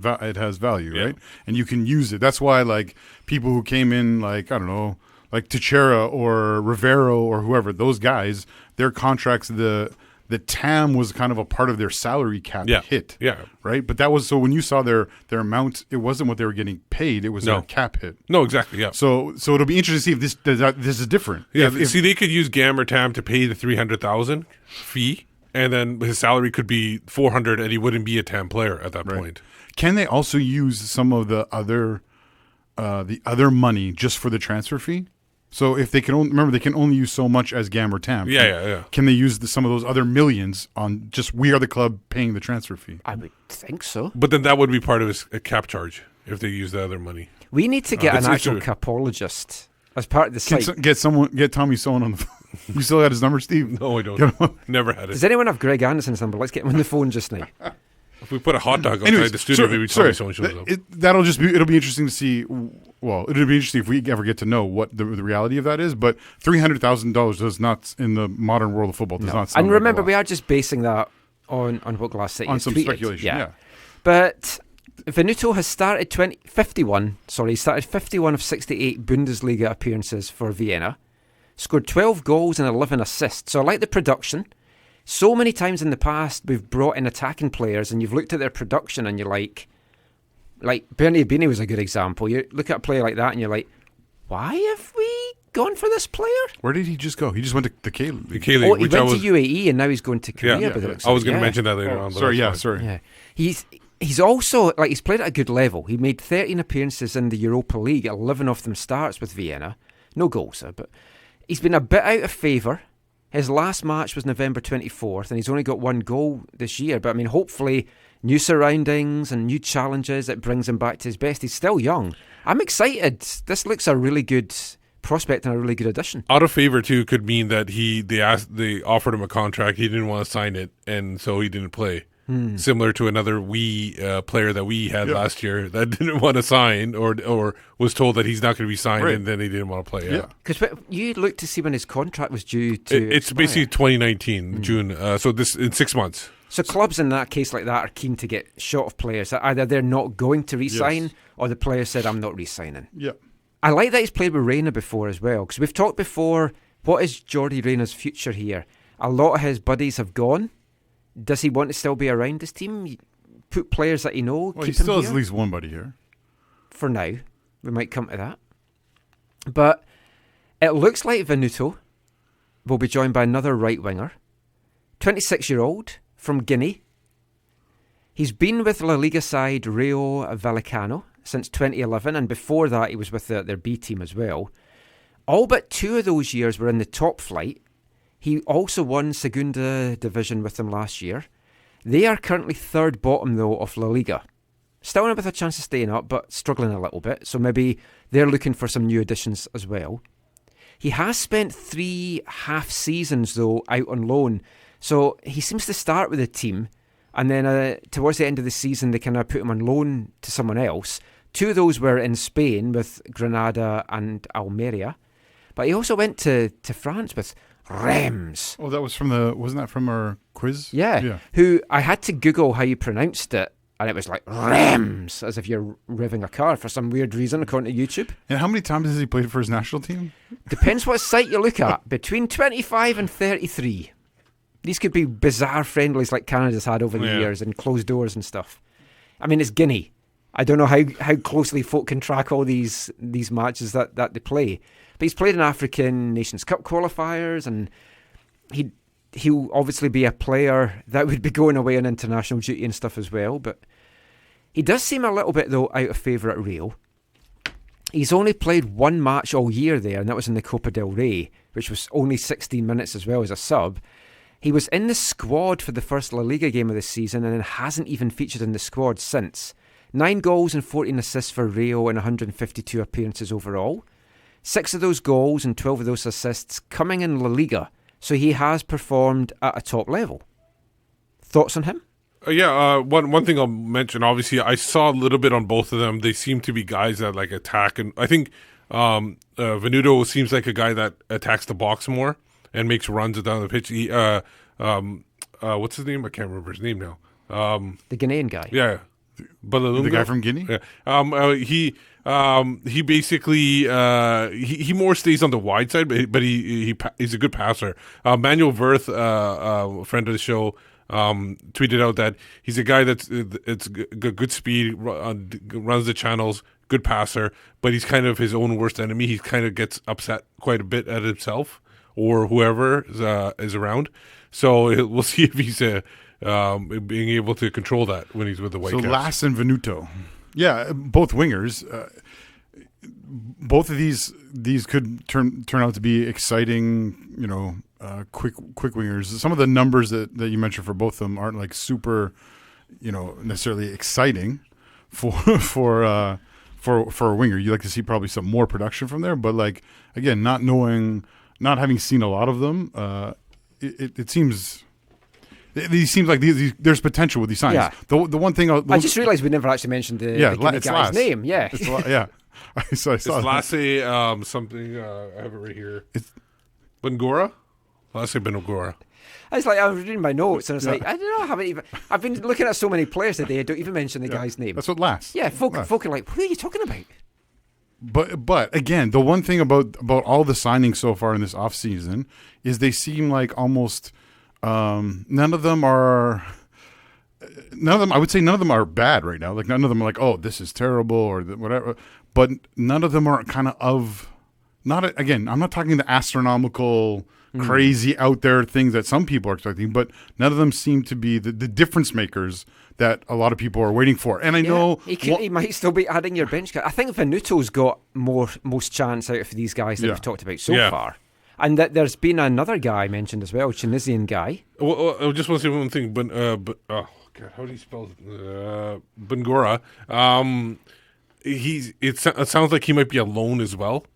value, right? And you can use it. That's why, like, people who came in, like, I don't know, like Teixeira or Rivero or whoever, those guys, their contracts, the the TAM was kind of a part of their salary cap hit. Yeah. Right? But that was, so when you saw their amount, it wasn't what they were getting paid, it was their cap hit. No, exactly, yeah. So it'll be interesting to see if this is different. Yeah, see, they could use GAM or TAM to pay the $300,000 fee, and then his salary could be $400,000 and he wouldn't be a TAM player at that point. Can they also use some of the other money just for the transfer fee? So if they can remember, they can only use so much as GAM or TAM. Yeah. Can they use some of those other millions on just we are the club paying the transfer fee? I would think so. But then that would be part of his cap charge if they use the other money. We need to get an actual capologist as part of the site. Get Tommy Sohn on the phone. You still got his number, Steve? No, I don't. Never had it. Does anyone have Greg Anderson's number? Let's get him on the phone just now. If we put a hot dog outside the studio, maybe Tommy Sohn shows up. It'll be interesting to see. Well, it'll be interesting if we ever get to know what the reality of that is. But $300,000 does not, in the modern world of football, does not sound. And remember, like we are just basing that on what Glass City on has some tweeted. speculation. Yeah. But Venuto has started 51 of 68 Bundesliga appearances for Vienna, scored 12 goals and 11 assists. So I like the production. So many times in the past, we've brought in attacking players and you've looked at their production and you're like Bernie Bini was a good example. You look at a player like that and you're like, why have we gone for this player? Where did he just go? He just went to the K-League. The K-League, he went to UAE and now he's going to Korea. Yeah. I was going to mention that later on. Sorry. Yeah. He's also, he's played at a good level. He made 13 appearances in the Europa League, 11 of them starts with Vienna. No goals, but he's been a bit out of favour. His last match was November 24th, and he's only got one goal this year. But, I mean, hopefully, new surroundings and new challenges, it brings him back to his best. He's still young. I'm excited. This looks a really good prospect and a really good addition. Out of favour, too, could mean that they offered him a contract. He didn't want to sign it, and so he didn't play. Similar to another player that we had last year that didn't want to sign or was told that he's not going to be signed, and then he didn't want to play. Because you looked to see when his contract was due to It's basically 2019, June. So this in 6 months. So clubs in that case like that are keen to get shot of players that either they're not going to re-sign or the player said, I'm not re-signing. Yeah. I like that he's played with Reina before as well, because we've talked before, what is Jordi Reina's future here? A lot of his buddies have gone. Does he want to still be around this team? Put players that he knows. Well, he still has at least one buddy here. For now. We might come to that. But it looks like Venuto will be joined by another right winger. 26-year-old from Guinea. He's been with La Liga side Rayo Vallecano since 2011, and before that he was with their B team as well. All but 2 of those years were in the top flight. He also won Segunda Division with them last year. They are currently third bottom, though, of La Liga. Still with a chance of staying up, but struggling a little bit. So maybe they're looking for some new additions as well. He has spent 3 half seasons, though, out on loan. So he seems to start with the team. And then towards the end of the season, they kind of put him on loan to someone else. 2 of those were in Spain with Granada and Almeria. But he also went to France with Reims. Oh, that was wasn't that from our quiz? Yeah. Who I had to Google how you pronounced it, and it was like Reims, as if you're revving a car for some weird reason, according to YouTube. And how many times has he played for his national team? Depends what site you look at. Between 25 and 33. These could be bizarre friendlies like Canada's had over the years and closed doors and stuff. I mean, it's Guinea. I don't know how closely folk can track all these matches that they play. But he's played in African Nations Cup qualifiers, and he'll obviously be a player that would be going away on international duty and stuff as well. But he does seem a little bit, though, out of favour at Rio. He's only played 1 match all year there, and that was in the Copa del Rey, which was only 16 minutes as well as a sub. He was in the squad for the first La Liga game of the season and then hasn't even featured in the squad since. 9 goals and 14 assists for Rio in 152 appearances overall. 6 of those goals and 12 of those assists coming in La Liga. So he has performed at a top level. Thoughts on him? One thing I'll mention, obviously, I saw a little bit on both of them. They seem to be guys that like attack. And I think Venuto seems like a guy that attacks the box more and makes runs down the pitch. What's his name? I can't remember his name now. The Ghanaian guy. Yeah. The guy from Guinea? Yeah. He basically he more stays on the wide side, but he's a good passer. Manuel Wirth, friend of the show, tweeted out that he's a guy that's good speed, runs the channels, good passer, but he's kind of his own worst enemy. He kind of gets upset quite a bit at himself or whoever is around. So we'll see if he's being able to control that when he's with the Whitecaps. So Lass and Venuto. Yeah, both wingers. Both of these could turn out to be exciting, quick wingers. Some of the numbers that you mentioned for both of them aren't like super, necessarily exciting for a winger. You like to see probably some more production from there, but like again, not having seen a lot of them, it seems. These seems like there's potential with these signs. Yeah. The one thing I just realised we never actually mentioned the guy's Lass. name. Yeah, yeah. I saw it's Lasse something. I have it right here. It's Bangura. Lasse Bangura. I was like, I was reading my notes and I was like, I don't know, I haven't even. I've been looking at so many players today. I don't even mention the guy's name. That's what Lass. Yeah, folk are like, who are you talking about? But again, the one thing about all the signings so far in this off season is they seem like almost. None of them. I would say none of them are bad right now. Like none of them are like, oh, this is terrible or whatever. But none of them are kind of not. Again, I'm not talking the astronomical, crazy out there things that some people are expecting. But none of them seem to be the difference makers that a lot of people are waiting for. And I know he might still be adding your bench. I think Venuto's got most chance out of these guys that we've talked about so far. And that there's been another guy mentioned as well, Tunisian guy. Well, I just want to say one thing, but oh god, how do you spell Bangura? It sounds like he might be a loan as well.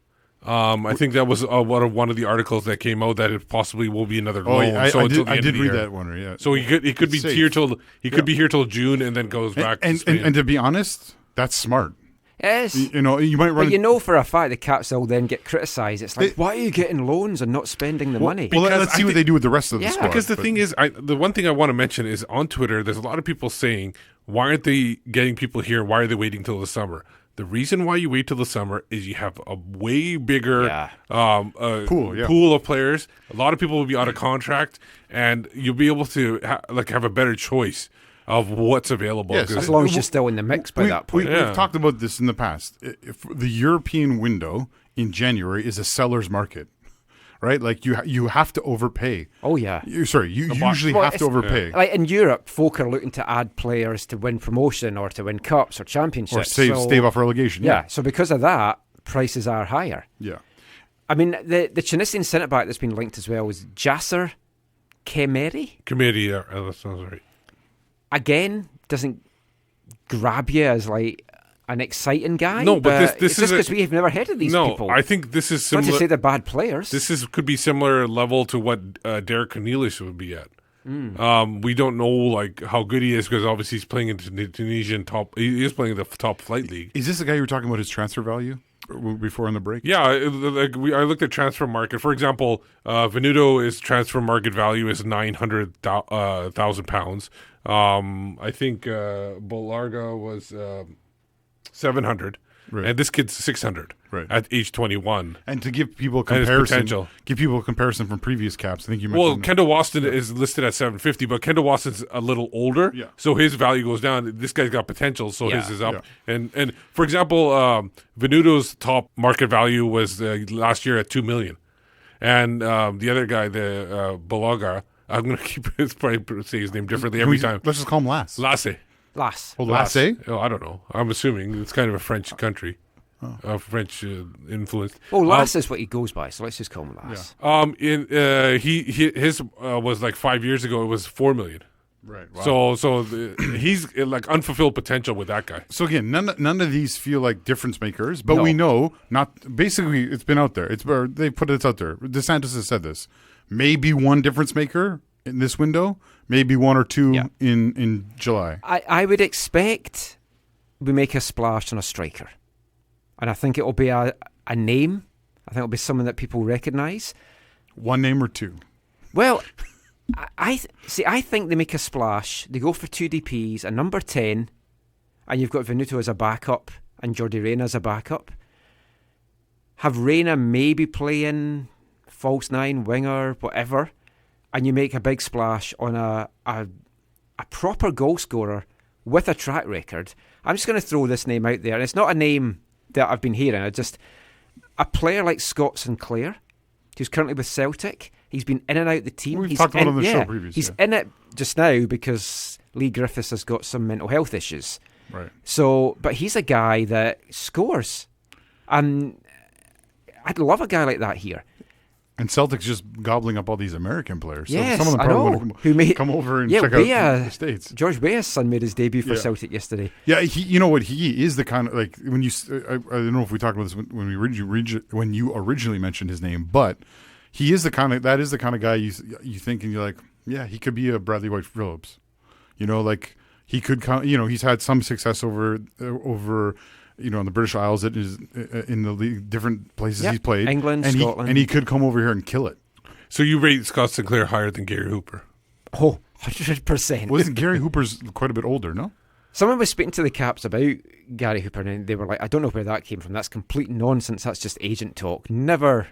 I think that was one of the articles that came out that it possibly will be another loan. I did read that one. Yeah. So he could be here till be here till June and then goes back. And to be honest, that's smart. Yes. You might run. But for a fact the Caps will then get criticised. It's like, why are you getting loans and not spending the money? Well, let's see what they do with the rest of the squad. Because the thing is, the one thing I want to mention is on Twitter, there's a lot of people saying, why aren't they getting people here? Why are they waiting till the summer? The reason why you wait till the summer is you have a way bigger pool of players. A lot of people will be out of contract, and you'll be able to have a better choice of what's available. Yes, as long as you're still in the mix by that point. We've talked about this in the past. If the European window in January is a seller's market, right? Like you have to overpay. Oh yeah. You usually have to overpay. Yeah. Like in Europe, folk are looking to add players to win promotion or to win cups or championships or stave off relegation. Yeah. So because of that, prices are higher. Yeah. I mean, the Tunisian centre back that's been linked as well is Jasser Khemeri. That sounds right. Again, doesn't grab you as like an exciting guy. No, but this is because we've never heard of these people. No, I think this is similar. Not to say they're bad players. This could be similar level to what Derek Cornelius would be at. We don't know like how good he is because obviously he's playing in Tunisian top. He is playing in the top flight league. Is this the guy you were talking about his transfer value before on the break? Yeah, I looked at transfer market. For example, Venuto's transfer market value is £900,000. I think Bolarga was 700, right. And this kid's 600 at age 21. And to give people a comparison, from previous caps, I think you mentioned. Well, Kendall Waston is listed at 750, but Kendall Waston's a little older, so his value goes down. This guy's got potential, so his is up. Yeah. And for example, Venuto's top market value was last year at $2 million, and the other guy, the Balaga. I'm going to probably say his name differently every time. Let's just call him Lass. Lasse. Oh, Lasse? Oh, I don't know. I'm assuming it's kind of a French country. French influenced. Oh, Lass is what he goes by, so let's just call him Lass. Yeah. His was like 5 years ago. It was $4 million. Right. Wow. So he's like unfulfilled potential with that guy. So again, none of these feel like difference makers, but we know basically it's been out there. They put it out there. DeSantis has said this. Maybe one difference maker in this window, maybe one or two in July. I would expect we make a splash on a striker. And I think it will be a name. I think it will be someone that people recognise. One name or two? Well, I think they make a splash. They go for two DPs, a number 10, and you've got Venuto as a backup and Jordi Reyna as a backup. Have Reyna maybe playing false nine, winger, whatever, and you make a big splash on a proper goal scorer with a track record. I'm just going to throw this name out there, and it's not a name that I've been hearing. A player like Scott Sinclair, who's currently with Celtic. He's been in and out the team. We've talked about it on the show previously. He's in it just now because Lee Griffiths has got some mental health issues. Right. So, but he's a guy that scores, and I'd love a guy like that here. And Celtic's just gobbling up all these American players. So Yes, some of them I probably know. want to come over and check out the States. George Weah's son made his debut for Celtic yesterday. Yeah, you know what? He is the kind of, like, when you, I don't know if we talked about this when you originally mentioned his name, but he is the kind of guy you think and you're like, yeah, he could be a Bradley White Phillips. You know, like he could, he's had some success over in the British Isles, it is in the league, different places he's played, England, and Scotland, and he could come over here and kill it. So you rate Scott Sinclair higher than Gary Hooper? Oh, 100%. Well, isn't Gary Hooper's quite a bit older? No. Someone was speaking to the Caps about Gary Hooper, and they were like, "I don't know where that came from. That's complete nonsense. That's just agent talk. Never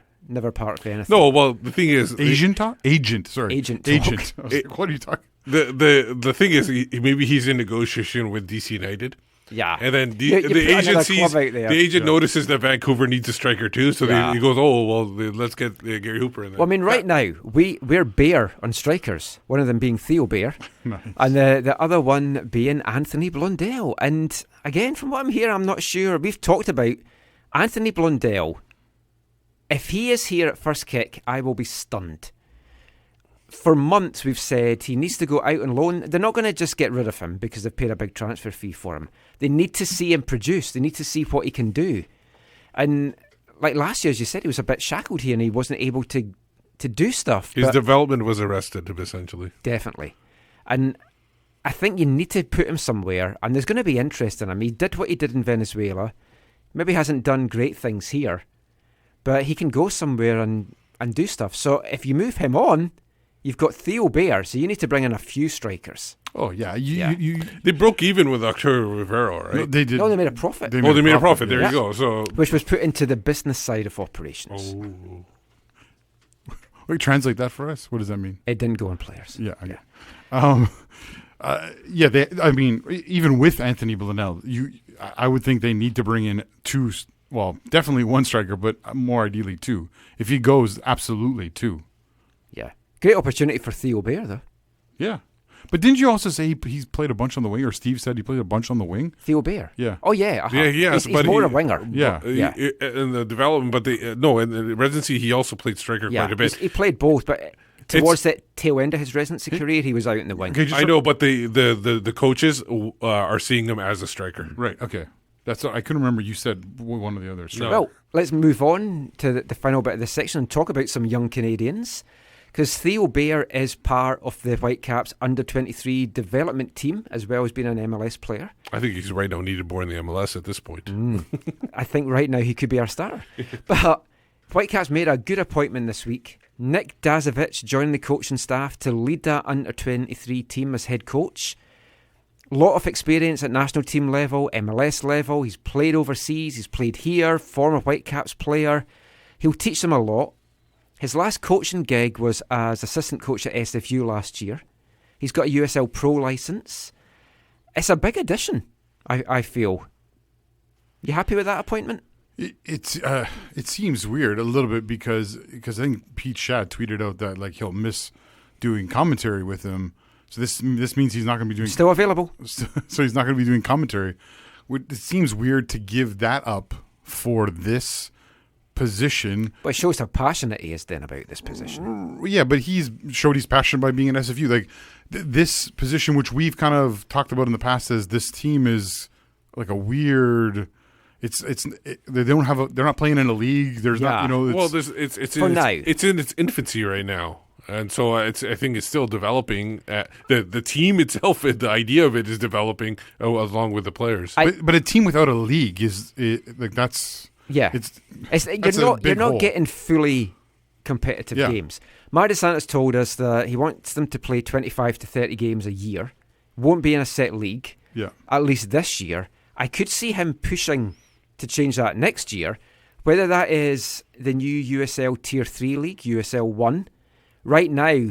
part of anything." No, well, the thing is, Agent talk. Agent talk. I was like, what are you talking? The thing is, maybe he's in negotiation with DC United. Yeah, and then you the agent Sure. notices that Vancouver needs a striker too, so he goes, "Oh well, let's get Gary Hooper in there." Well, I mean, right now we're bare on strikers. One of them being Theo Bear, Nice. and the other one being Anthony Blundell. And again, from what I'm hearing, I'm not sure. We've talked about Anthony Blundell. If he is here at first kick, I will be stunned. For months we've said he needs to go out on loan. They're not going to just get rid of him because they've paid a big transfer fee for him. They need to see him produce. They need to see what he can do. And like last year, as you said, he was a bit shackled here and he wasn't able to do stuff. His development was arrested, essentially. Definitely. And I think you need to put him somewhere, and there's going to be interest in him. He did what he did in Venezuela. Maybe hasn't done great things here, but he can go somewhere and do stuff. So if you move him on, you've got Theo Bear, so you need to bring in a few strikers. Oh, yeah. They broke even with Arturo Rivero, right? No, they did. No, they made a profit. They made a profit. There you go. So, which was put into the business side of operations. Oh. Wait, translate that for us. What does that mean? It didn't go on players. Yeah. I mean, even with Anthony Blundell, I would think they need to bring in two. Well, definitely one striker, but more ideally two. If he goes, absolutely two. Yeah. Great opportunity for Theo Bear, though. Yeah. But didn't you also say he's played a bunch on the wing, or Steve said he played a bunch on the wing? Theo Bear? Yeah. Oh, yeah. Yeah, yes, he's more a winger. Yeah. In the development, but in the residency, he also played striker quite a bit. He played both, but towards the tail end of his residency career, he was out in the wing. I know, but the coaches are seeing him as a striker. Right, okay. That's I couldn't remember you said one of the others. No. Well, let's move on to the final bit of this section and talk about some young Canadians. Because Theo Bear is part of the Whitecaps under-23 development team, as well as being an MLS player. I think he's right now needed more in the MLS at this point. I think right now he could be our starter. But Whitecaps made a good appointment this week. Nick Dasovic joined the coaching staff to lead that under-23 team as head coach. A lot of experience at national team level, MLS level. He's played overseas, he's played here, former Whitecaps player. He'll teach them a lot. His last coaching gig was as assistant coach at SFU last year. He's got a USL Pro licence. It's a big addition, I feel. You happy with that appointment? It seems weird a little bit because I think Pete Shad tweeted out that like he'll miss doing commentary with him. So this means he's not going to be doing still available. So he's not going to be doing commentary. It seems weird to give that up for this position. But it shows how passionate he is then about this position. Yeah, but he's showed he's passionate by being an SFU. Like this position, which we've kind of talked about in the past, as this team is like a weird. They don't have they're not playing in a league. There's not it's in its infancy right now. And so I think it's still developing. The team itself, the idea of it is developing along with the players. But a team without a league that's. Yeah, you're not getting fully competitive games. Mar DeSantis told us that he wants them to play 25 to 30 games a year. Won't be in a set league. Yeah. at least this year. I could see him pushing to change that next year, whether that is the new USL Tier 3 League, USL 1. Right now,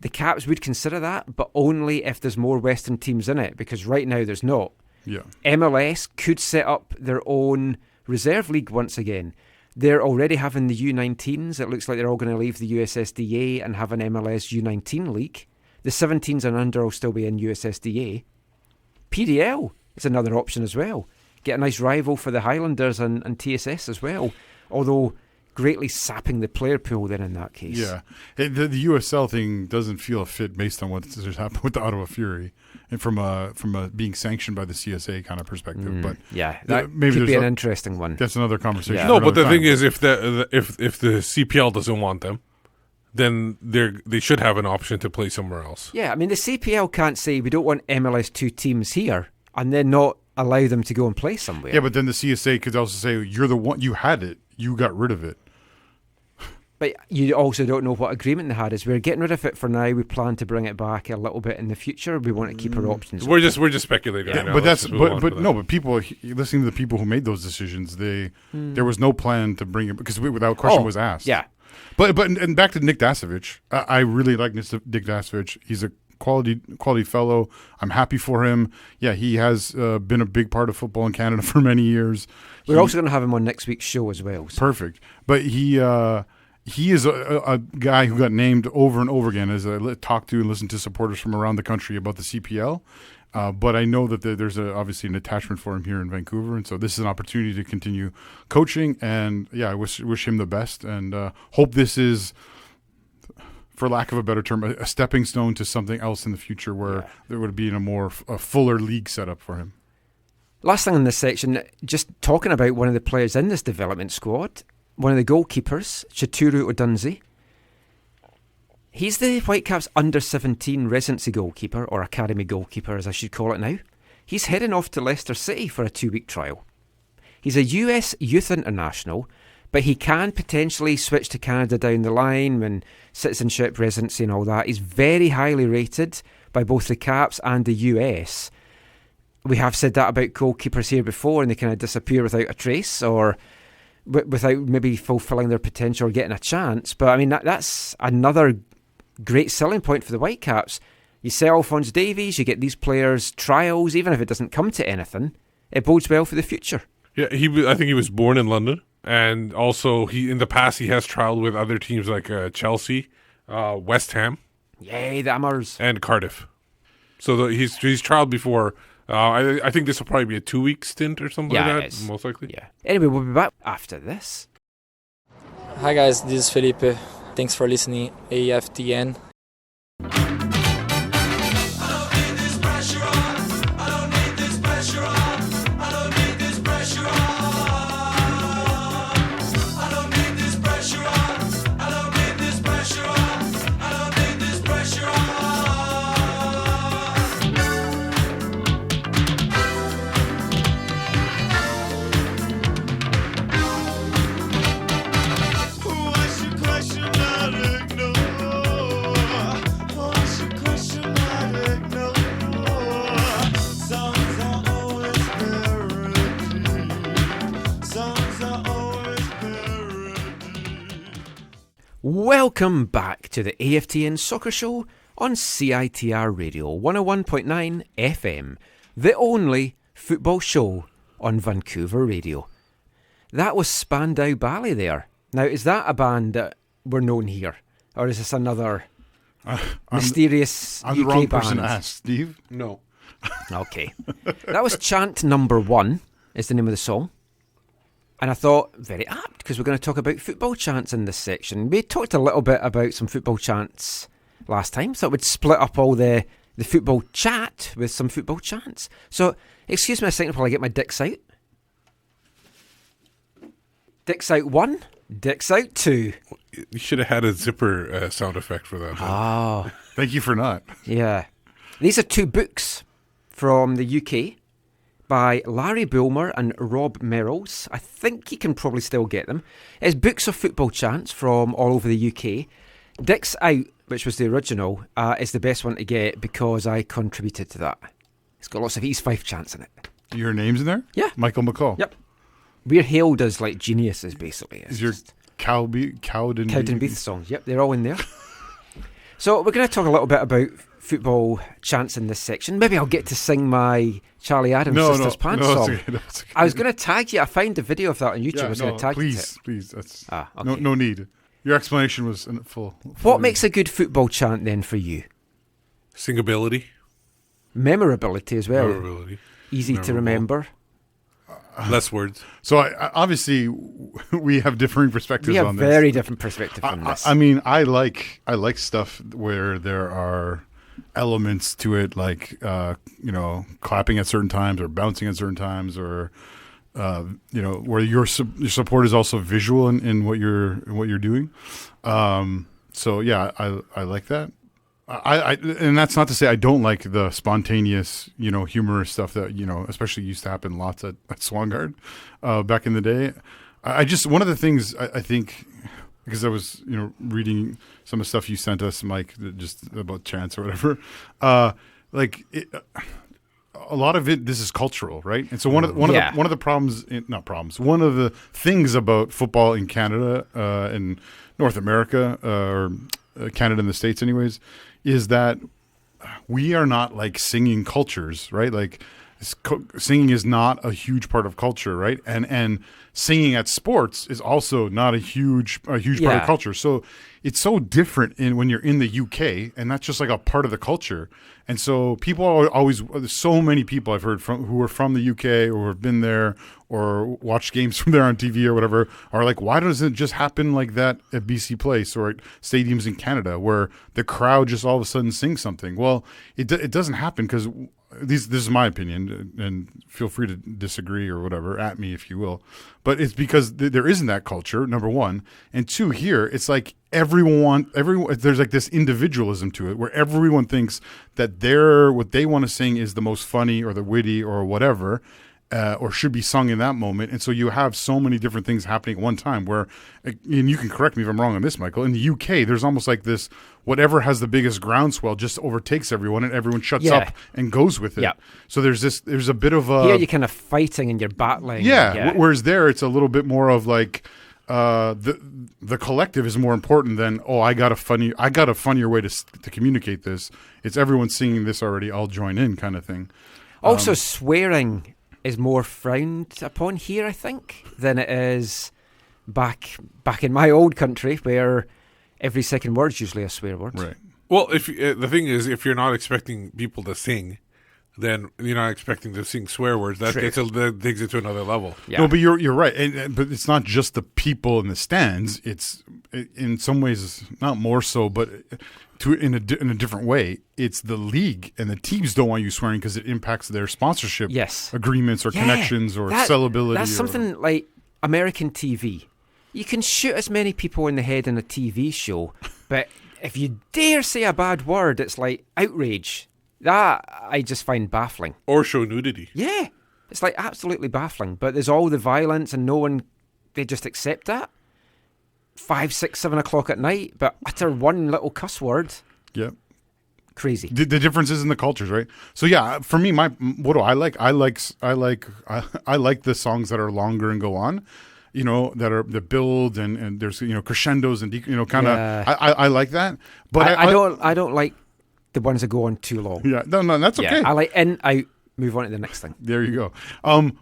the Caps would consider that, but only if there's more Western teams in it, because right now there's not. Yeah. MLS could set up their own reserve league once again. They're already having the U19s. It looks like they're all going to leave the USSDA and have an MLS U19 league. The 17s and under will still be in USSDA. PDL is another option as well. Get a nice rival for the Highlanders and TSS as well, although greatly sapping the player pool then in that case. Yeah. The USL thing doesn't feel a fit based on what's just happened with the Ottawa Fury, and from a being sanctioned by the CSA kind of perspective. But yeah, that maybe could be there's an interesting one. That's another conversation. Yeah. for No, but another the thing time. is, if the CPL doesn't want them, then they should have an option to play somewhere else. Yeah, I mean, the CPL can't say we don't want MLS2 teams here and then not allow them to go and play somewhere. Yeah, but then the CSA could also say, you're the one, you had it, you got rid of it. But you also don't know what agreement they had. Is we're getting rid of it for now. We plan to bring it back a little bit in the future. We want to keep our options. We're just speculating right now. But Let's that's just move on but to no, that. but people listening to the people who made those decisions, there was no plan to bring it because without question was asked. Yeah. But and back to Nick Dasovic. I really like Nick Dasovic. He's a quality fellow. I'm happy for him. Yeah, he has been a big part of football in Canada for many years. We're also going to have him on next week's show as well. So. Perfect. But he is a guy who got named over and over again as I talked to and listened to supporters from around the country about the CPL. But I know that there's obviously an attachment for him here in Vancouver, and so this is an opportunity to continue coaching. And yeah, I wish him the best, and hope this is, for lack of a better term, a stepping stone to something else in the future where there would be a fuller league setup for him. Last thing in this section, just talking about one of the players in this development squad, one of the goalkeepers, Chituru Odunzi. He's the Whitecaps under-17 residency goalkeeper, or academy goalkeeper as I should call it now. He's heading off to Leicester City for a 2-week trial. He's a US youth international, but he can potentially switch to Canada down the line when citizenship, residency and all that. He's very highly rated by both the Caps and the US. We have said that about goalkeepers here before, and they kind of disappear without a trace or without maybe fulfilling their potential or getting a chance. But I mean, that's another great selling point for the Whitecaps. You sell Alphonse Davies, you get these players trials, even if it doesn't come to anything, it bodes well for the future. Yeah, I think he was born in London, and also in the past he has trialed with other teams like Chelsea, West Ham, Yay, the Hammers, and Cardiff. So he's trialed before. I think this will probably be a 2-week stint or something like that, most likely. Yeah. Anyway, we'll be back after this. Hi guys, this is Felipe. Thanks for listening, AFTN. Welcome back to the AFTN Soccer Show on CITR Radio 101.9 FM, the only football show on Vancouver radio. That was Spandau Ballet there. Now, is that a band that we're known here? Or is this another mysterious I'm UK the wrong band? person to ask, Steve. No. Okay. That was Chant Number 1 is the name of the song. And I thought, very apt, because we're going to talk about football chants in this section. We talked a little bit about some football chants last time, so we'd split up all the football chat with some football chants. So, excuse me a second while I get my dicks out. Dicks out 1, dicks out 2. You should have had a zipper sound effect for that. Oh. Thank you for not. Yeah. These are 2 books from the UK. By Larry Bulmer and Rob Merrills. I think you can probably still get them. It's books of football chants from all over the UK. Dicks Out, which was the original, is the best one to get because I contributed to that. It's got lots of East Fife chants in it. Your name's in there? Yeah. Michael McCall. Yep. We're hailed as like geniuses, basically. Is your Cowdenbeath songs? Yep, they're all in there. So we're going to talk a little bit about football chants in this section. Maybe I'll get to sing my Charlie Adams Sisters Pants song. Okay, okay. I was going to tag you. I found a video of that on YouTube. I was going to tag you. Please. That's okay. no need. Your explanation was full. What makes a good football chant then for you? Singability. Memorability as well. Memorability. Easy to remember. Less words. So I obviously we have differing perspectives on this. We have very different perspective on this. I mean, I like stuff where there are elements to it, like clapping at certain times or bouncing at certain times, or where your support is also visual in what you're doing. So yeah, I like that. And that's not to say I don't like the spontaneous, humorous stuff that, especially used to happen lots at Swangard back in the day. I just, one of the things I think, because I was, reading some of the stuff you sent us, Mike, just about chants or whatever, a lot of it, this is cultural, right? And so one of the problems, one of the things about football in Canada and North America, or Canada and the States anyways, is that we are not like singing cultures, right? Like singing is not a huge part of culture, right? And singing at sports is also not a huge part of culture. So it's so different when you're in the UK, and that's just like a part of the culture. And so people are always, there's so many people I've heard from who are from the UK or have been there or watched games from there on TV or whatever, are like, why doesn't it just happen like that at BC Place or at stadiums in Canada where the crowd just all of a sudden sings something? Well, it doesn't happen because this is my opinion, and feel free to disagree or whatever at me if you will, but it's because there isn't that culture, number one, and two, here it's like everyone there's like this individualism to it where everyone thinks that what they want to sing is the most funny or the witty or whatever, or should be sung in that moment. And so you have so many different things happening at one time where, and you can correct me if I'm wrong on this, Michael, in the UK, there's almost like this, whatever has the biggest groundswell just overtakes everyone and everyone shuts up and goes with it. Yeah. So there's a bit of a... Here you're kind of fighting and you're battling. Yeah. Whereas there, it's a little bit more of like, the collective is more important than, I got a funnier way to communicate this. It's everyone singing this already, I'll join in kind of thing. Also, swearing is more frowned upon here, I think, than it is back in my old country, where every second word's usually a swear word. Right. Well, if the thing is, if you're not expecting people to sing, then you're not expecting to sing swear words. That takes it to another level. Yeah. No, but you're right. But it's not just the people in the stands. It's in some ways not more so, but in a different way. It's the league and the teams don't want you swearing because it impacts their sponsorship agreements or connections or sellability. That's something like American TV. You can shoot as many people in the head in a TV show, but if you dare say a bad word, it's like outrage. That I just find baffling. Or show nudity. Yeah. It's like absolutely baffling. But there's all the violence and they just accept that. 5, 6, 7 o'clock at night, but utter one little cuss word. Yeah. Crazy. The differences in the cultures, right? So yeah, for me, what do I like? I like the songs that are longer and go on. That build and there's crescendos and kind of. I like that, but I don't like the ones that go on too long. Yeah, no, that's okay. I like in, out, move on to the next thing. There you go.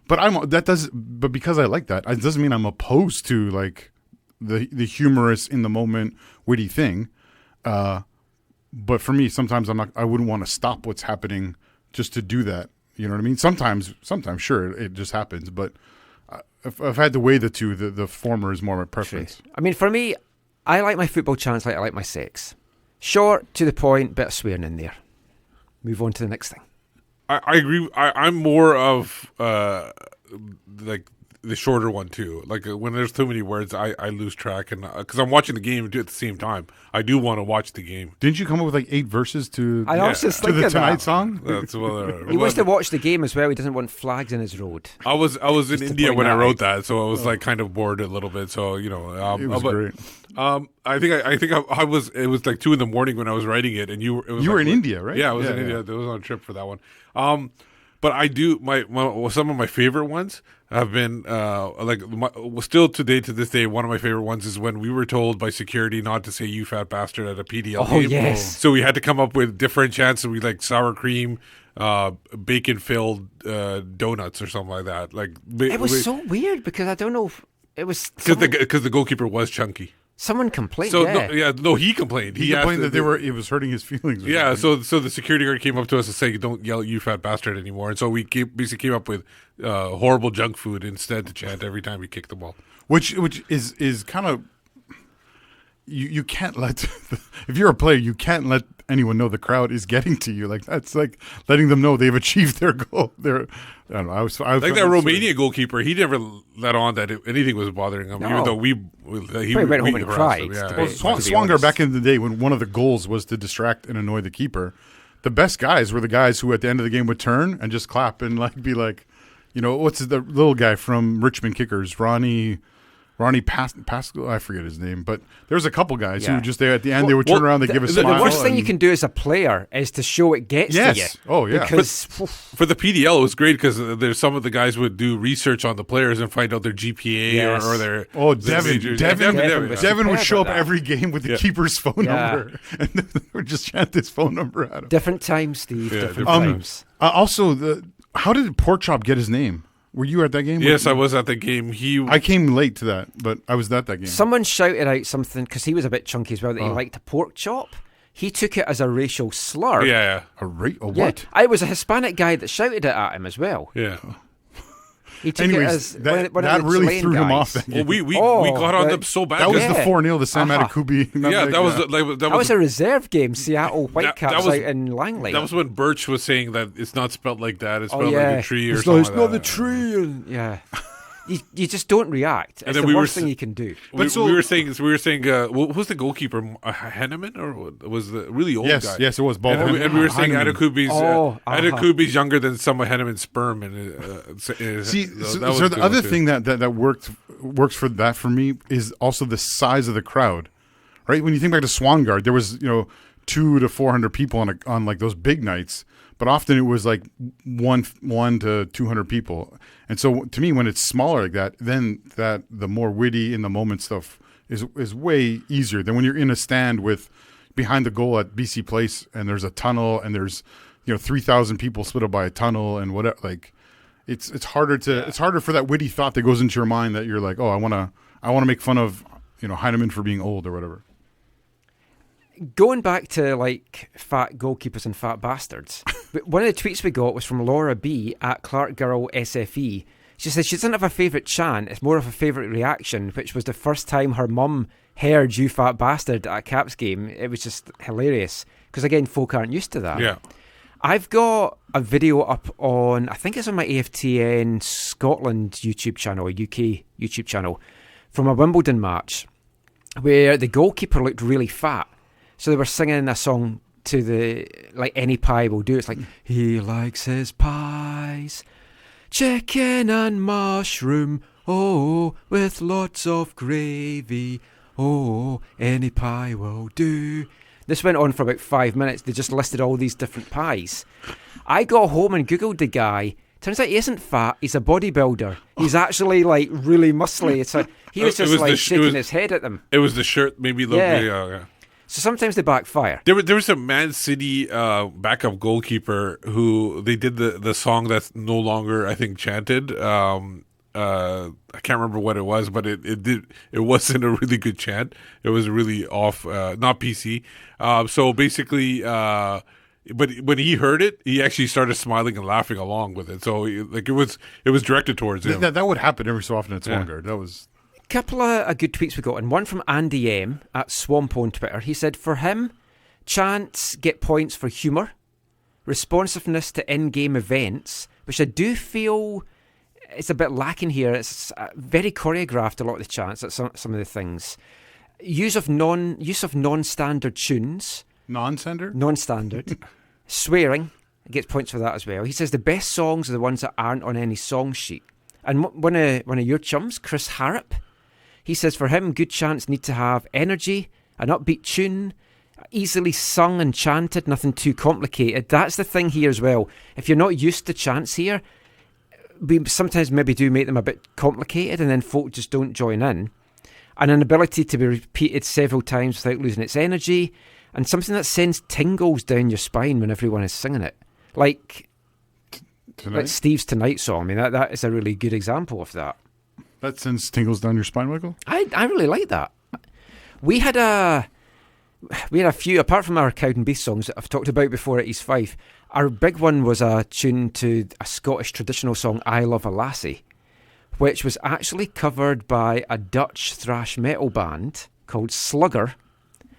But because I like that, it doesn't mean I'm opposed to like the humorous in the moment witty thing. But for me, sometimes I wouldn't want to stop what's happening just to do that. You know what I mean? Sometimes sure, it just happens. But I've had to weigh the two. The former is more my preference. True. I mean, for me, I like my football chants like I like my sex. Short, to the point, bit of swearing in there. Move on to the next thing. I agree. I'm more of like the shorter one too. Like when there's too many words, I lose track, and because I'm watching the game at the same time, I do want to watch the game. Didn't you come up with like 8 verses to I was just to the thinking Tonight that. song? That's He wants to watch the game as well. He doesn't want flags in his road. I was in to India point when I that wrote that, so I was like kind of bored a little bit. So It was great. I think I was. It was like 2 a.m. when I was writing it, and you were in India, right? Yeah, I was in India. I was on a trip for that one. But I do some of my favorite ones have been still to this day. One of my favorite ones is when we were told by security not to say "you fat bastard" at a PDL game. Yes. So we had to come up with different chants. So we like sour cream, bacon filled donuts or something like that. Like It was so weird because I don't know if it was because the goalkeeper was chunky. someone complained. So yeah. he complained. He complained that it was hurting his feelings. or Yeah, something. so the security guard came up to us and said, "Don't yell, you fat bastard," anymore. And so we basically came up with horrible junk food instead to chant every time we kicked the ball. which is kind of you can't let if you're a player, you can't let anyone know the crowd is getting to you. Like that's like letting them know they've achieved their goal. I don't know. I was Like that Romania goalkeeper, he never let on that anything was bothering him, even though he went home and harassed cried, him. Yeah, to Well, be- Swanger back in the day when one of the goals was to distract and annoy the keeper, the best guys were the guys who at the end of the game would turn and just clap and like be like, what's the little guy from Richmond Kickers, Ronnie Pascal, I forget his name, but there's a couple guys who just there at the end they would turn around, they give a The smile. worst thing you and- can do as a player is to show it gets to you. Oh, yeah. Because For the PDL, it was great because there's some of the guys would do research on the players and find out their GPA Yes. or their. Oh, their Devin majors. Devin was would superb show at up that. every game with the Yeah. keeper's phone Yeah. number, and they would just chant his phone number at him. different times, Steve. Yeah, different different times. Also, how did Porkchop get his name? Were you at that game? Yes, I was at the game. I came late to that, but I was at that game. Someone shouted out something because he was a bit chunky as well that he liked a pork chop. He took it as a racial slur. Yeah. A Yeah, what? I was a Hispanic guy that shouted it at him as well. Yeah. He took it Anyways, as that one of the really Chilean threw him guys. off. That Well, game. we Oh, got on but them so bad. That was the Yeah. 4-0, the Sam Adekubi. Yeah, that was That was a reserve game, Seattle Whitecaps that was- out in Langley. That was when Birch was saying that it's not spelled like that. It's Oh, spelled yeah. like a tree or It's something. it's like not that. the tree. And, yeah. You just don't react. It's then the we were worst s- thing you can do. We were saying who's the goalkeeper? Henneman or was the really old guy? Yes, it was Bob And we were saying Heinemann. Adekubi's younger than some of Henneman's sperm. And See, that so was the good other too. thing that works for that for me is also the size of the crowd, right? When you think back to Swangard, there was 200 to 400 people on like those big nights, but often it was like one to 200 people. And so to me, when it's smaller like that, then the more witty in the moment stuff is way easier than when you're in a stand with behind the goal at BC Place and there's a tunnel and there's 3,000 people split up by a tunnel and whatever. Like it's harder for that witty thought that goes into your mind that you're like, oh, I want to make fun of Heinemann for being old or whatever. Going back to like fat goalkeepers and fat bastards, but one of the tweets we got was from Laura B at Clark Girl SFE. She said she doesn't have a favourite chant, it's more of a favourite reaction, which was the first time her mum heard "you fat bastard" at a Caps game. It was just hilarious because again, folk aren't used to that. Yeah. I've got a video up on, I think it's on my AFTN Scotland YouTube channel, or UK YouTube channel, from a Wimbledon match where the goalkeeper looked really fat. So they were singing a song to the, like any pie will do. It's like, he likes his pies, chicken and mushroom, oh, with lots of gravy, oh, any pie will do. This went on for about 5 minutes. They just listed all these different pies. I got home and Googled the guy. Turns out he isn't fat. He's a bodybuilder. He's actually like really muscly. It's like he was just shaking his head at them. It was the shirt, maybe. Yeah. So sometimes they backfire. There was a Man City backup goalkeeper who they did the song that's no longer, I think, chanted. I can't remember what it was, but it wasn't a really good chant. It was really off, not PC. So basically, but when he heard it, he actually started smiling and laughing along with it. So like it was directed towards him. That would happen every so often at Swangard. That was. Couple of good tweets we got, and one from Andy M at Swamp on Twitter. He said, for him, chants get points for humour, responsiveness to in-game events, which I do feel it's a bit lacking here. It's very choreographed, a lot of the chants, at some of the things. Use of non-standard tunes. Non-standard. Swearing. He gets points for that as well. He says the best songs are the ones that aren't on any song sheet. And one of your chums, Chris Harrop, he says for him, good chants need to have energy, an upbeat tune, easily sung and chanted, nothing too complicated. That's the thing here as well. If you're not used to chants here, we sometimes maybe do make them a bit complicated and then folk just don't join in. And an ability to be repeated several times without losing its energy, and something that sends tingles down your spine when everyone is singing it. Like Steve's Tonight song. I mean, that is a really good example of that. That sends tingles down your spine, Michael? I really like that. We had a few, apart from our Cowden Beast songs that I've talked about before at East Fife. Our big one was a tune to a Scottish traditional song, I Love a Lassie, which was actually covered by a Dutch thrash metal band called Slugger.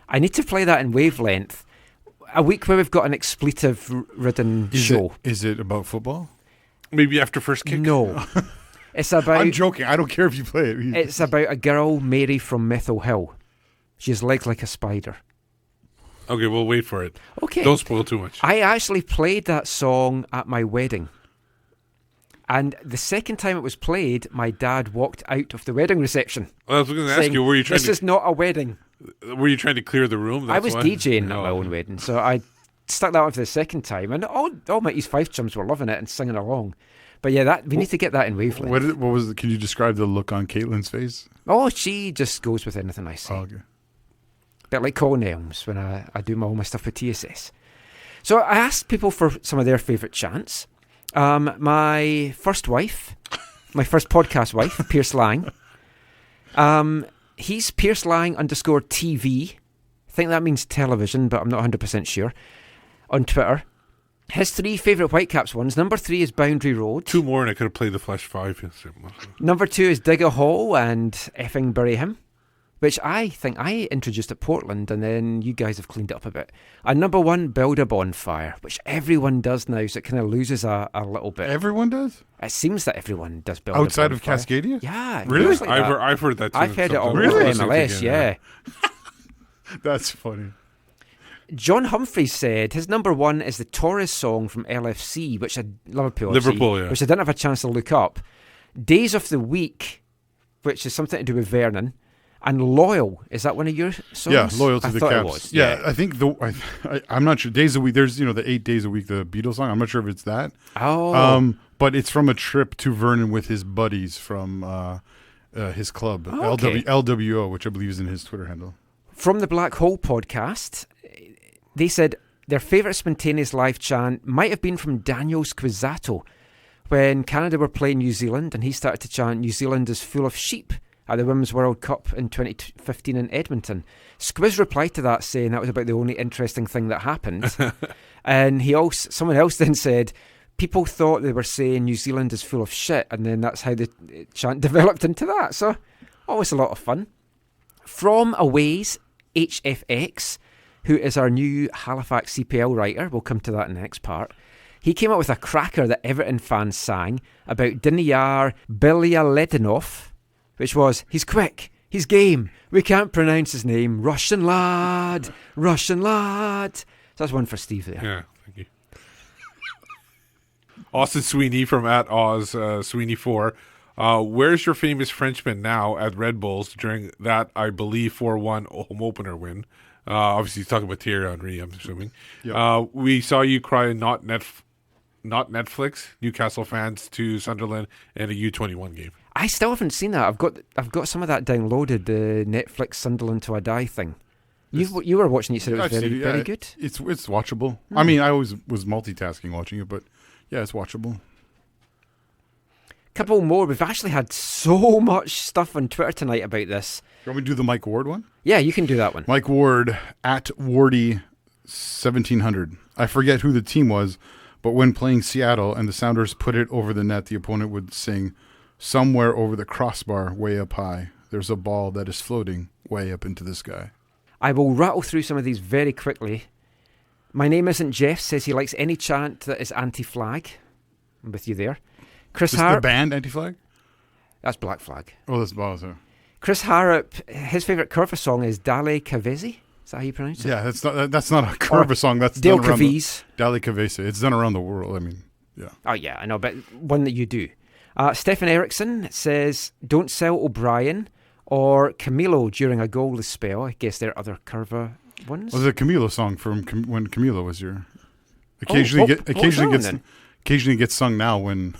I need to play that in Wavelength. A week where we've got an expletive-ridden show. Is it about football? Maybe after first kick? No. It's about... I'm joking. I don't care if you play it. It's about a girl, Mary from Methil Hill. She has legs like a spider. Okay, we'll wait for it. Okay. Don't spoil too much. I actually played that song at my wedding. And the second time it was played, my dad walked out of the wedding reception. Well, I was going to ask you, were you trying This is not a wedding. Were you trying to clear the room? I was DJing at my own wedding, so I stuck that on for the second time, and all my East Fife chums were loving it and singing along. But yeah, we need to get that in Wavelength. What was? Can you describe the look on Caitlin's face? Oh, she just goes with anything I say. Oh, okay. Bit like Colin Elms when I do all my stuff with TSS. So I asked people for some of their favourite chants. My first podcast wife, Pierce Lang. He's Pierce Lang _TV. I think that means television, but I'm not 100% sure. On Twitter. His 3 favourite Whitecaps ones. Number 3 is Boundary Road. 2 more and I could have played the Flash 5. Number 2 is Dig a Hole and Effing Bury Him, which I think I introduced at Portland, and then you guys have cleaned it up a bit. And number 1, Build a Bonfire, which everyone does now, so it kind of loses a little bit. Everyone does? It seems that everyone does Build Outside a of Bonfire. Cascadia? Yeah. Really? Like I've heard that too. I've heard it all over Really? MLS, yeah. That's funny. John Humphreys said his number 1 is the Torres song from LFC, which Liverpool, yeah. which I didn't have a chance to look up. Days of the Week, which is something to do with Vernon. And Loyal, is that one of your songs? Yeah, Loyal to the thought Caps. It was. Yeah, I think I'm not sure. Days a Week. There's the 8 Days a Week, the Beatles song. I'm not sure if it's that. Oh, but it's from a trip to Vernon with his buddies from his club, okay. LWO, which I believe is in his Twitter handle. From the Black Hole podcast, they said their favourite spontaneous live chant might have been from Daniel Squizzato when Canada were playing New Zealand, and he started to chant "New Zealand is full of sheep" at the Women's World Cup in 2015 in Edmonton. Squiz replied to that saying that was about the only interesting thing that happened. And someone else then said, people thought they were saying New Zealand is full of shit, and then that's how the chant developed into that. So, always a lot of fun. From Aways, HFX, who is our new Halifax CPL writer, we'll come to that in the next part. He came up with a cracker that Everton fans sang about Diniyar Bilyaledinov, which was, he's quick, he's game, we can't pronounce his name, Russian lad. So that's one for Steve there. Yeah, thank you. Austin Sweeney from @OzSweeney4. Where's your famous Frenchman now at Red Bulls during that, I believe, 4-1 home opener win? Obviously, he's talking about Thierry Henry, I'm assuming. Yep. We saw you cry not Netflix, Newcastle fans to Sunderland in a U21 game. I still haven't seen that. I've got some of that downloaded, the Netflix Sunderland to I Die thing. You were watching it, you said it was very good. It's watchable. I mean, I always was multitasking watching it, but yeah, it's watchable. Couple more. We've actually had so much stuff on Twitter tonight about this. You want me to do the Mike Ward one? Yeah, you can do that one. Mike Ward @Wardy1700. I forget who the team was, but when playing Seattle and the Sounders put it over the net, the opponent would sing, "Somewhere over the crossbar, way up high, there's a ball that is floating way up into the sky." I will rattle through some of these very quickly. My Name Isn't Jeff says he likes any chant that is anti-flag. I'm with you there. Chris Just the Harrop. band Anti-Flag? That's Black Flag. Oh, that's Balls. Chris Harrop, his favourite Curva song is Dale Cavesi. Is that how you pronounce it? Yeah, that's not a Curva song. That's Dale done around Cavese. Dale Cavese. It's done around the world. I mean, yeah. Oh, yeah, I know, but one that you do. Stefan Eriksson says, don't sell O'Brien or Camilo during a goalless spell. I guess there are other Curva ones. Was it a Camilo song from when Camilo was here? Occasionally gets sung now when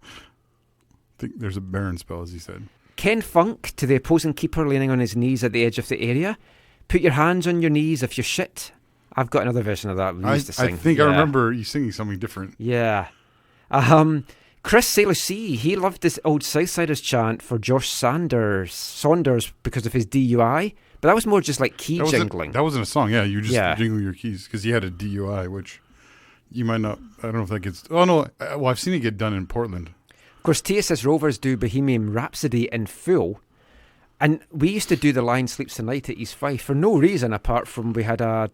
I think there's a barren spell, as he said. Ken Funk to the opposing keeper leaning on his knees at the edge of the area. Put your hands on your knees if you're shit. I've got another version of that we used to sing. I think I remember you singing something different. Yeah. Chris Sailor C, he loved this old Southsiders chant for Josh Saunders because of his DUI, but that was more just like key jingling. That wasn't a song, yeah. You just jingle your keys because he had a DUI, which you might not. I don't know if that gets. Oh no, well I've seen it get done in Portland. Of course, TSS Rovers do Bohemian Rhapsody in full, and we used to do The Lion Sleeps Tonight at East Fife for no reason apart from we had a.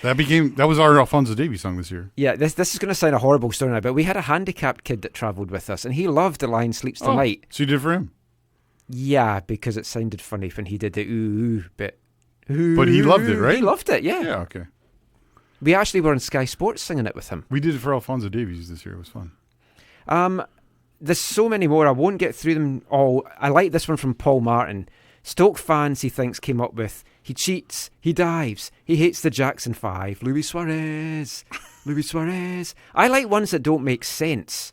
That was our Alphonso Davies song this year. Yeah, this is going to sound a horrible story now, but we had a handicapped kid that travelled with us, and he loved The Lion Sleeps Tonight. So you did for him? Yeah, because it sounded funny when he did the ooh bit. Ooh, but he loved it, right? He loved it, yeah. Yeah, okay. We actually were on Sky Sports singing it with him. We did it for Alphonso Davies this year. It was fun. There's so many more. I won't get through them all. I like this one from Paul Martin. Stoke fans, he thinks, came up with, he cheats, he dives, he hates the Jackson 5, Luis Suarez, Luis Suarez. I like ones that don't make sense.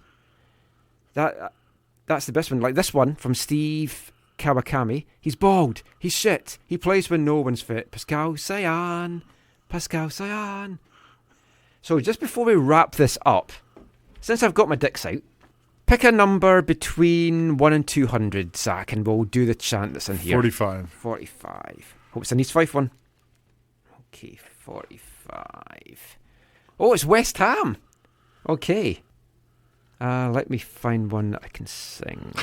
That's the best one. Like this one from Steve Kawakami. He's bald, he's shit, he plays when no one's fit. Pascal Sayan. So just before we wrap this up, since I've got my dicks out, pick a number between 1 and 200, Zach, and we'll do the chant that's in here. 45. 45. Hope it's an East Fife one. Okay, 45. Oh, it's West Ham. Okay. Let me find one that I can sing.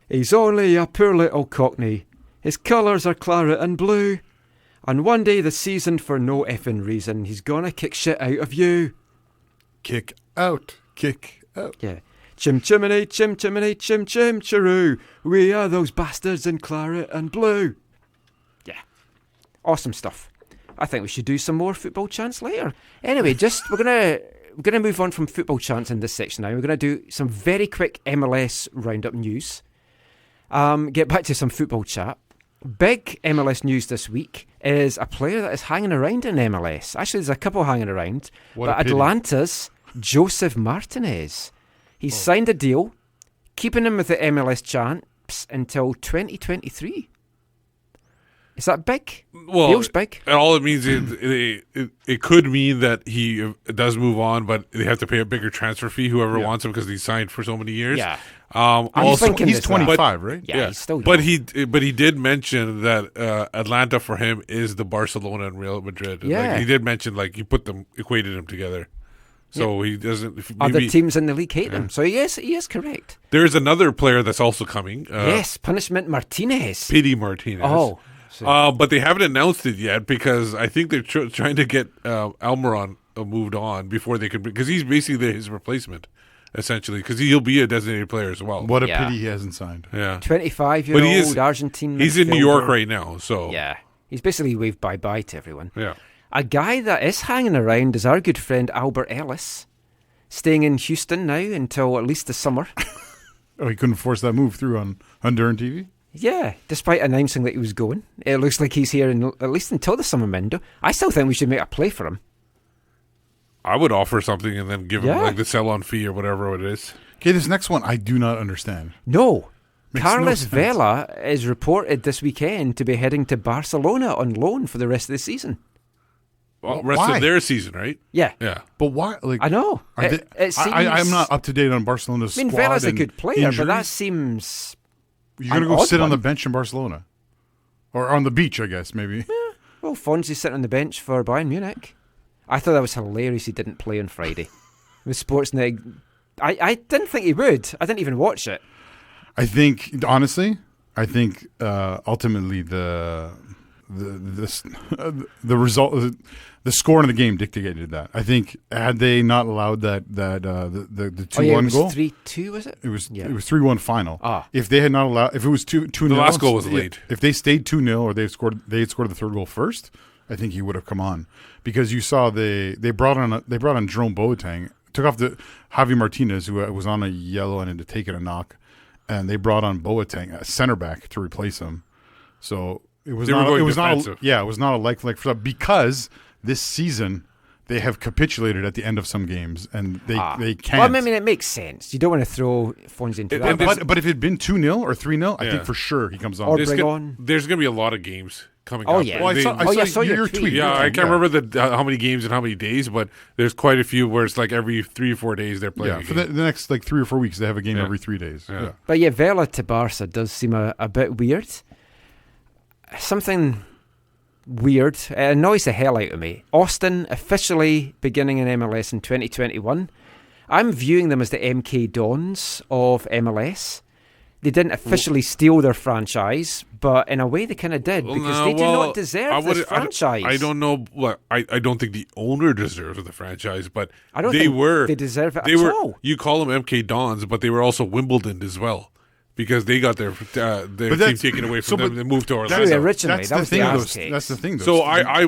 He's only a poor little cockney. His colours are claret and blue. And one day this season, for no effing reason, he's gonna kick shit out of you. Kick out. Yeah. Chim chimney, chim chimney, chim chim chiroo. We are those bastards in claret and blue. Yeah. Awesome stuff. I think we should do some more football chants later. Anyway, we're gonna move on from football chants in this section now. We're gonna do some very quick MLS roundup news. Get back to some football chat. Big MLS news this week is a player that is hanging around in MLS. Actually, there's a couple hanging around. But Atlanta's Joseph Martinez. He's signed a deal, keeping him with the MLS champs until 2023. Is that big? Well, feels big. All it means is it could mean that he does move on, but they have to pay a bigger transfer fee, whoever wants him, because he's signed for so many years. Yeah. Also, he's 25, right? Yeah, he's still young. But he did mention that Atlanta for him is the Barcelona and Real Madrid. Yeah. Like, he did mention equated them together. So he doesn't. Other teams in the league hate him. So he is correct. There's another player that's also coming. Yes, Punishment Martinez. Pity Martinez. Oh. But they haven't announced it yet because I think they're trying to get Almiron moved on before they could, because he's basically his replacement, essentially, because he'll be a designated player as well. What a pity he hasn't signed. Yeah, 25-year-old Argentine. He's in New York right now, so yeah, he's basically waved bye-bye to everyone. Yeah. A guy that is hanging around is our good friend Albert Ellis, staying in Houston now until at least the summer. Oh, he couldn't force that move through on Durham TV? Yeah, despite announcing that he was going. It looks like he's here at least until the summer window. I still think we should make a play for him. I would offer something and then give him the sell-on fee or whatever it is. Okay, this next one I do not understand. No. Makes Carlos no sense. Vela is reported this weekend to be heading to Barcelona on loan for the rest of the season. Well, rest why? of their season, right? Yeah. But why? Like, I know. It seems, I'm not up to date on Barcelona's squad. Vela's a good player, injuries. but that seems... You're going to go sit on the bench in Barcelona? Or on the beach, I guess, maybe. Yeah. Well, Fonzie's sitting on the bench for Bayern Munich. I thought that was hilarious he didn't play on Friday. With Sportsnet. I didn't think he would. I didn't even watch it. I think, honestly, ultimately the the result, the score in the game dictated that. I think had they not allowed the 2-1 goal, 3-2 was it? It was 3-1 final. Ah. If they had not allowed, if it was 2-0, The last goal was late. If they stayed 2-0 or they had scored the third goal first, I think he would have come on, because you saw they brought on Jerome Boateng, took off the Javi Martinez, who was on a yellow and had to take it a knock, and they brought on Boateng, a center back, to replace him. So it was not a like for, because this season they have capitulated at the end of some games, and they can't. Well, I mean, it makes sense. You don't want to throw Fonzie into that. But if it had been 2-0 or 3-0, I think for sure he comes on. Or There's bring gonna, on. there's going to be a lot of games coming Oh, up. yeah. Well, I saw your your tweet. tweet. Yeah, I can't remember how many games and how many days, but there's quite a few where it's like every 3 or 4 days they're playing. Yeah, for the next 3 or 4 weeks, they have a game every 3 days. Yeah. But yeah, Vela to Barca does seem a bit weird. Something weird. It annoys the hell out of me. Austin officially beginning in MLS in 2021. I'm viewing them as the MK Dons of MLS. They didn't officially steal their franchise, but in a way they kind of did, because they do not deserve this franchise. I don't know. I don't think the owner deserves the franchise, but I don't they think they deserve it they at were, all. You call them MK Dons, but they were also Wimbledon as well, because they got their team taken away from them and moved to Orlando. Originally, that was the Aztecs. That's the thing, though. So I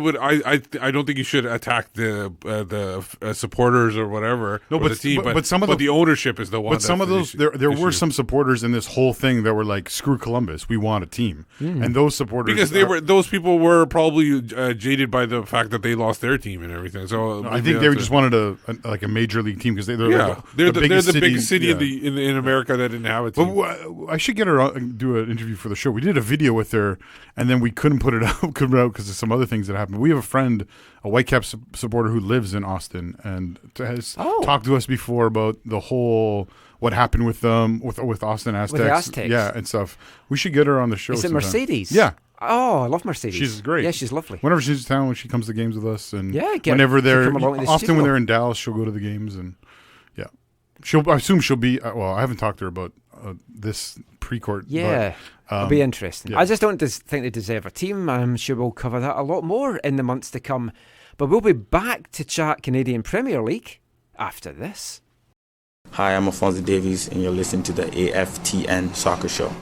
don't think you should attack the supporters or whatever. No, or but the team, but some of the ownership is the one. But some of those there were some supporters in this whole thing that were like, "Screw Columbus, we want a team," and those supporters, because those people were probably jaded by the fact that they lost their team and everything. So I think they just wanted a major league team, because they're the biggest city in America that didn't have a team. But I should get her on and do an interview for the show. We did a video with her, and then we couldn't put it out because of some other things that happened. We have a friend, a Whitecaps supporter, who lives in Austin and has talked to us before about the whole what happened with them with Austin Aztecs, with the Aztecs. Yeah, and stuff. We should get her on the show. Is it sometime. Mercedes? Yeah. Oh, I love Mercedes. She's great. Yeah, she's lovely. Whenever she's in town, when she comes to games with us, and whenever they're come along to the often studio. when they're in Dallas, she'll go to the games, and I assume she'll be. Well, I haven't talked to her about this pre-court. Yeah, but, it'll be interesting. yeah. I just don't think they deserve a team. I'm sure we'll cover that a lot more in the months to come. But we'll be back to chat Canadian Premier League after this. Hi, I'm Alphonse Davies, and you're listening to the AFTN Soccer Show.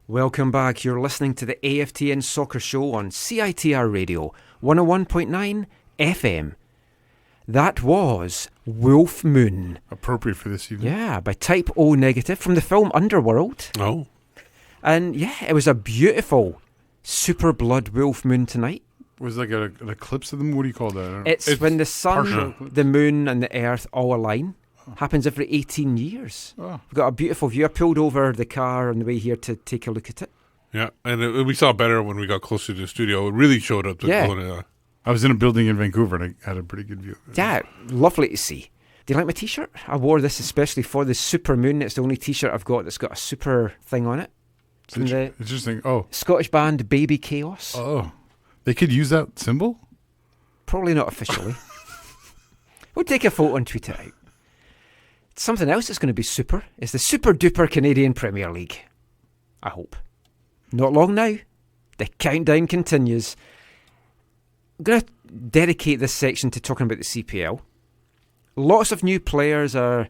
Welcome back. You're listening to the AFTN Soccer Show on CITR Radio 101.9 FM. That was Wolf Moon. Appropriate for this evening. Yeah, by Type O Negative from the film Underworld. Oh. And yeah, it was a beautiful Super Blood Wolf Moon tonight. Was it like an eclipse of the moon? What do you call that? It's when the sun, partial. the moon, and the earth all align. Happens every 18 years. Oh. We've got a beautiful view. I pulled over the car on the way here to take a look at it. Yeah, and we saw better when we got closer to the studio. It really showed up. I was in a building in Vancouver and I had a pretty good view. Yeah, lovely to see. Do you like my t-shirt? I wore this especially for the super moon. It's the only t-shirt I've got that's got a super thing on it. It's from the interesting. Oh, Scottish band Baby Chaos. Oh, they could use that symbol? Probably not officially. We'll take a photo and tweet it out. Something else that's going to be super is the super duper Canadian Premier League. I hope. Not long now. The countdown continues. I'm going to dedicate this section to talking about the CPL. Lots of new players were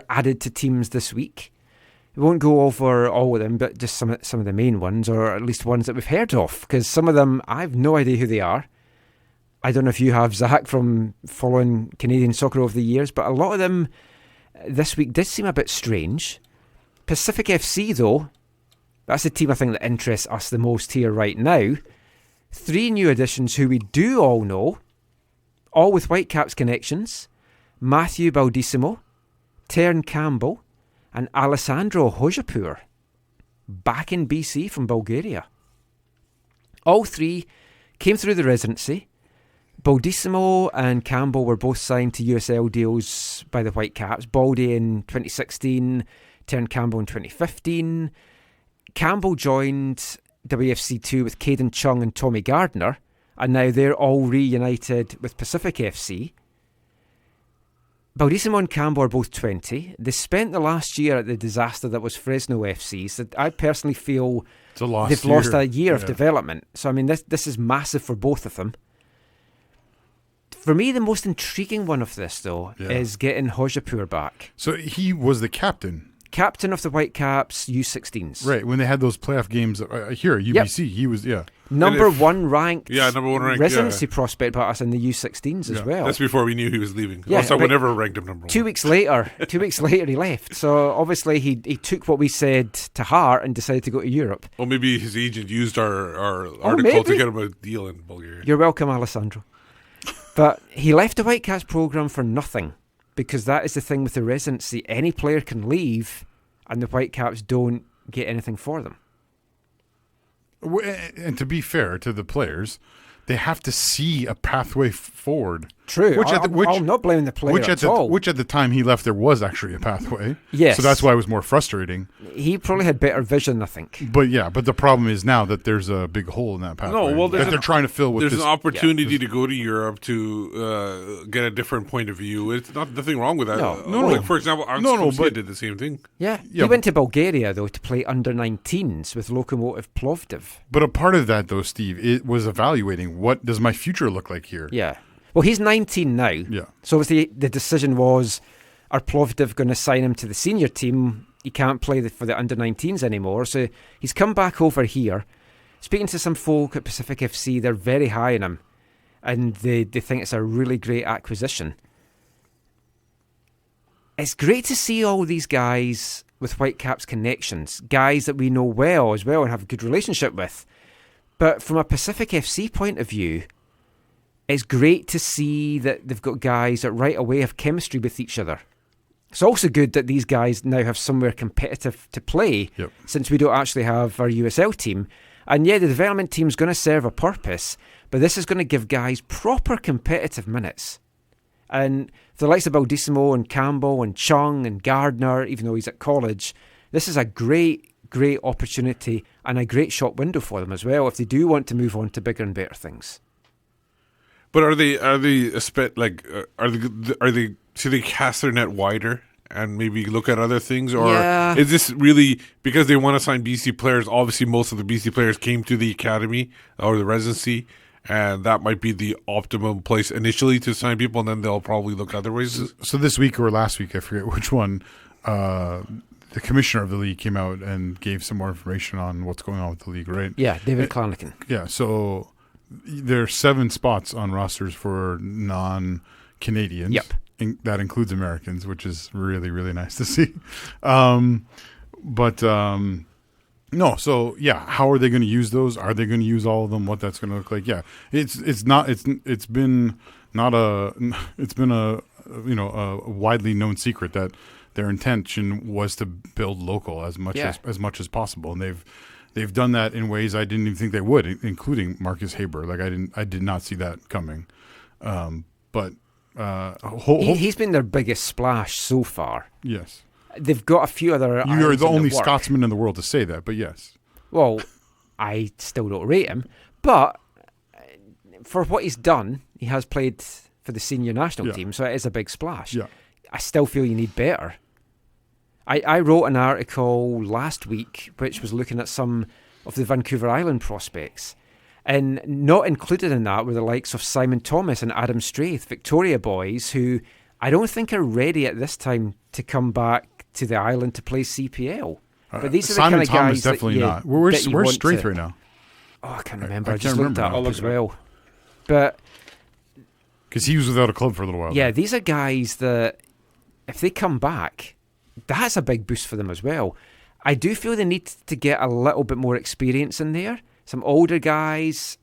added to teams this week. We won't go over all of them, but just some of the main ones, or at least ones that we've heard of, because some of them, I have no idea who they are. I don't know if you have, Zach, from following Canadian soccer over the years, but a lot of them this week did seem a bit strange. Pacific FC, though, that's the team I think that interests us the most here right now. 3 new additions who we do all know, all with Whitecaps connections. Matthew Baldissimo, Tern Campbell, and Alessandro Hojapur, back in BC from Bulgaria. All 3 came through the residency. Baldissimo and Campbell were both signed to USL deals by the Whitecaps. Baldy in 2016, Tern Campbell in 2015. Campbell joined WFC2 with Caden Chung and Tommy Gardner, and now they're all reunited with Pacific FC. Baldissimo and Campbell are both 20. They spent the last year at the disaster that was Fresno FC, so I personally feel they've lost a year of development. So, I mean, this is massive for both of them. For me, the most intriguing one of this, though, is getting Hojapur back. So he was the captain. Captain of the Whitecaps U16s. Right, when they had those playoff games here at UBC, he was, Number one ranked residency yeah. prospect by us in the U16s as well. That's before we knew he was leaving. Yeah, Also, we never ranked him number 1. 2 weeks later, he left. So obviously he took what we said to heart and decided to go to Europe. Well, maybe his agent used our article to get him a deal in Bulgaria. You're welcome, Alessandro. But he left the Whitecaps programme for nothing, because that is the thing with the residency. Any player can leave and the Whitecaps don't get anything for them. And to be fair to the players, they have to see a pathway forward. True. I'm not blaming the player at all. Which at the time he left, there was actually a pathway. Yes. So that's why it was more frustrating. He probably had better vision, I think. But the problem is now that there's a big hole in that pathway. That they're trying to fill with. There's an opportunity to go to Europe to get a different point of view. It's nothing wrong with that. No. Like, for example, Alex did the same thing. Yeah. He went to Bulgaria, though, to play under-19s with Lokomotiv Plovdiv. But a part of that, though, Steve, it was evaluating what does my future look like here. Yeah. Well, he's 19 now. Yeah. So obviously the decision was, are Plovdiv going to sign him to the senior team? He can't play for the under-19s anymore. So he's come back over here. Speaking to some folk at Pacific FC, they're very high on him. And they think it's a really great acquisition. It's great to see all these guys with Whitecaps connections. Guys that we know well as well and have a good relationship with. But from a Pacific FC point of view, it's great to see that they've got guys that right away have chemistry with each other. It's also good that these guys now have somewhere competitive to play, since we don't actually have our USL team. And the development team's going to serve a purpose, but this is going to give guys proper competitive minutes. And for the likes of Baldissimo and Campbell and Chung and Gardner, even though he's at college, this is a great opportunity and a great shop window for them as well if they do want to move on to bigger and better things. But are they should they cast their net wider and maybe look at other things, or is this really because they want to sign BC players? Obviously, most of the BC players came to the academy or the residency, and that might be the optimum place initially to sign people, and then they'll probably look other ways. So this week or last week, I forget which one, the commissioner of the league came out and gave some more information on what's going on with the league, right? Yeah, David Clarnican. Yeah, so there are 7 spots on rosters for non-Canadians. Yep. That includes Americans, which is really, really nice to see. No, so how are they going to use those? Are they going to use all of them? What that's going to look like? Yeah, it's been a widely known secret that their intention was to build local as much as possible, and they've done that in ways I didn't even think they would, including Marcus Haber. Like I did not see that coming, but. He's been their biggest splash so far. Yes. They've got a few other. You're the only Scotsman in the world to say that, but yes. Well, I still don't rate him, but for what he's done, he has played for the senior national team, so it is a big splash. Yeah. I still feel you need better. I wrote an article last week which was looking at some of the Vancouver Island prospects. And not included in that were the likes of Simon Thomas and Adam Straith, Victoria boys, who I don't think are ready at this time to come back to the island to play CPL. But these are the kind of guys definitely that not. Where's Straith right now? Oh, I can't remember. I just looked that up as well. But because he was without a club for a little while. Yeah, these are guys that if they come back, that's a big boost for them as well. I do feel they need to get a little bit more experience in there. Some older guys,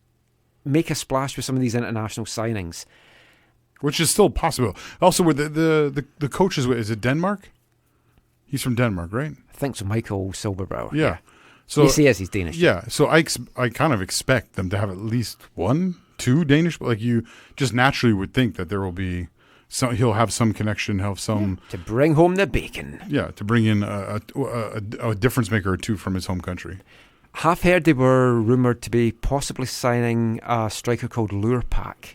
make a splash with some of these international signings. Which is still possible. Also, with the coach is it Denmark? He's from Denmark, right? I think so, Michael Silberbauer. Yeah. So yes, he is. He's Danish. Yeah. So I kind of expect them to have at least 1, 2 Danish. Like you just naturally would think that there will be some. He'll have some connection. Have some to bring home the bacon. Yeah, to bring in a difference maker or two from his home country. Half heard they were rumoured to be possibly signing a striker called Lurpak,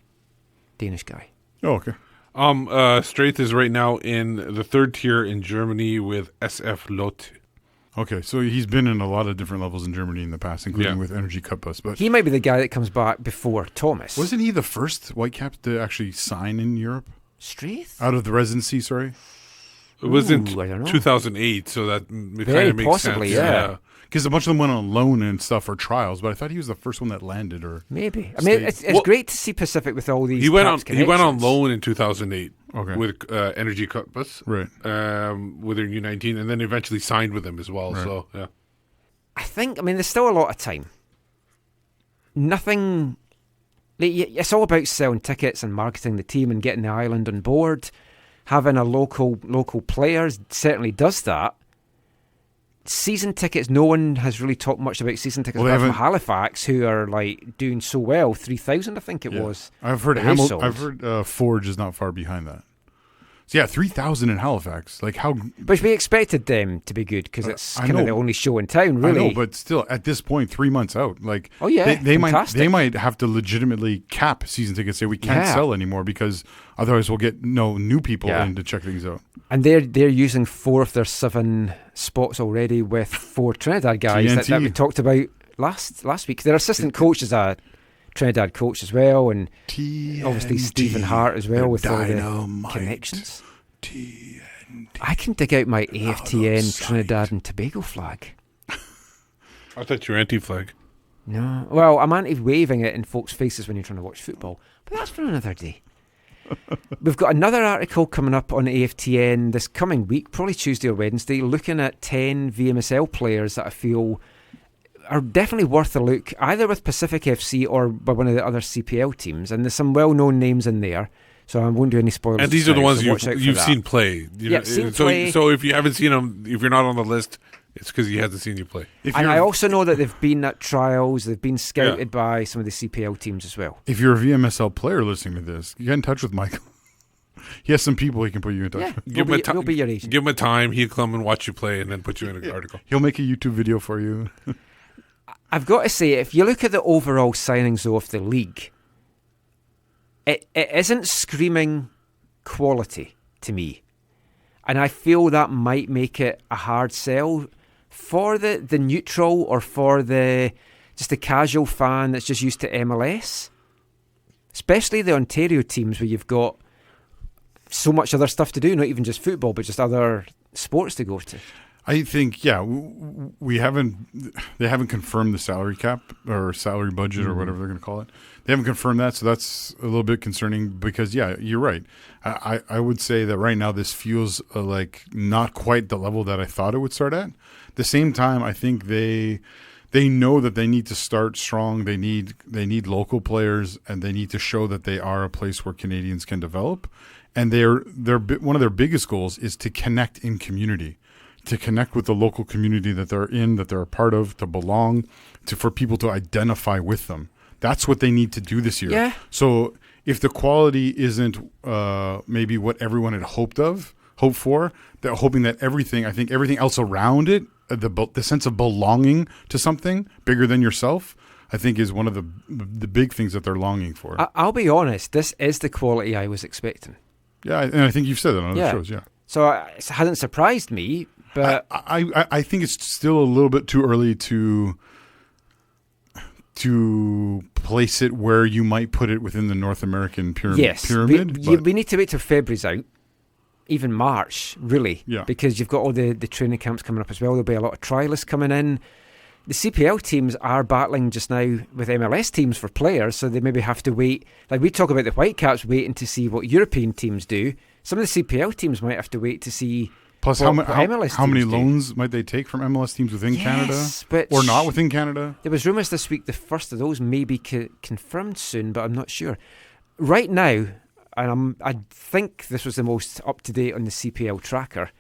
Danish guy. Oh, okay. Straith is right now in the 3rd tier in Germany with SF Lotte. Okay, so he's been in a lot of different levels in Germany in the past, including with Energy Cup Bus. But he might be the guy that comes back before Thomas. Wasn't he the first Whitecaps to actually sign in Europe? Straith? Out of the residency, sorry? It was in I don't know. 2008, so that kind Very of makes possibly, sense. yeah. Because a bunch of them went on loan and stuff or trials, but I thought he was the first one that landed. Or maybe. I mean, it's great to see Pacific with all these. He went on connections. loan in 2008 Okay. with Energy Cup Bus, right? With their U19, and then eventually signed with them as well. Right. So yeah, I think. I mean, there's still a lot of time. Nothing. It's all about selling tickets and marketing the team and getting the island on board. Having a local players certainly does that. Season tickets, no one has really talked much about season tickets apart from Halifax, who are like doing so well. 3,000, I think it was. I've heard Forge is not far behind that. So yeah, 3,000 in Halifax. Like how? But we expected them to be good because it's kind of the only show in town, really. I know, but still, at this point, 3 months out, like they might have to legitimately cap season tickets. Say we can't sell anymore because otherwise we'll get no new people in to check things out. And they're using 4 of their 7 spots already with 4 Trinidad guys that we talked about last week. Their assistant coach is a Trinidad coach as well, and obviously Stephen Hart as well with all the connections. I can dig out my AFTN Trinidad and Tobago flag. I thought you were anti-flag. No, well, I'm anti-waving it in folks' faces when you're trying to watch football, but that's for another day. We've got another article coming up on AFTN this coming week, probably Tuesday or Wednesday, looking at 10 VMSL players that I feel are definitely worth a look, either with Pacific FC or by one of the other CPL teams. And there's some well-known names in there, so I won't do any spoilers. And these are the ones you've seen play. So if you haven't seen them, if you're not on the list, it's because he hasn't seen you play. And I also know that they've been at trials, they've been scouted by some of the CPL teams as well. If you're a VMSL player listening to this, get in touch with Michael. He has some people he can put you in touch with. He'll be your agent. Give him a time, he'll come and watch you play and then put you in an article. He'll make a YouTube video for you. I've got to say, if you look at the overall signings though of the league, it isn't screaming quality to me. And I feel that might make it a hard sell for the neutral or for just the casual fan that's just used to MLS. Especially the Ontario teams where you've got so much other stuff to do, not even just football, but just other sports to go to. I think, they haven't confirmed the salary cap or salary budget or whatever they're going to call it. They haven't confirmed that, so that's a little bit concerning because, you're right. I would say that right now this feels like not quite the level that I thought it would start at. At the same time, I think they know that they need to start strong. They need local players, and they need to show that they are a place where Canadians can develop. And one of their biggest goals is to connect in community. To connect with the local community that they're in, that they're a part of, to belong, for people to identify with them. That's what they need to do this year. Yeah. So if the quality isn't maybe what everyone had hoped for, they're hoping that everything else around it, the sense of belonging to something bigger than yourself, I think is one of the big things that they're longing for. I'll be honest, this is the quality I was expecting. Yeah, and I think you've said that on other shows, So it hasn't surprised me. But I think it's still a little bit too early to place it where you might put it within the North American pyramid. Yes, we need to wait till February's out, even March, really, because you've got all the training camps coming up as well. There'll be a lot of trialists coming in. The CPL teams are battling just now with MLS teams for players, so they maybe have to wait. Like we talk about the Whitecaps waiting to see what European teams do. Some of the CPL teams might have to wait to see. Plus, what MLS how many teams do. loans might they take from MLS teams within Canada but or not within Canada? There was rumours this week the first of those may be confirmed soon, but I'm not sure. Right now, and I think this was the most up-to-date on the CPL tracker,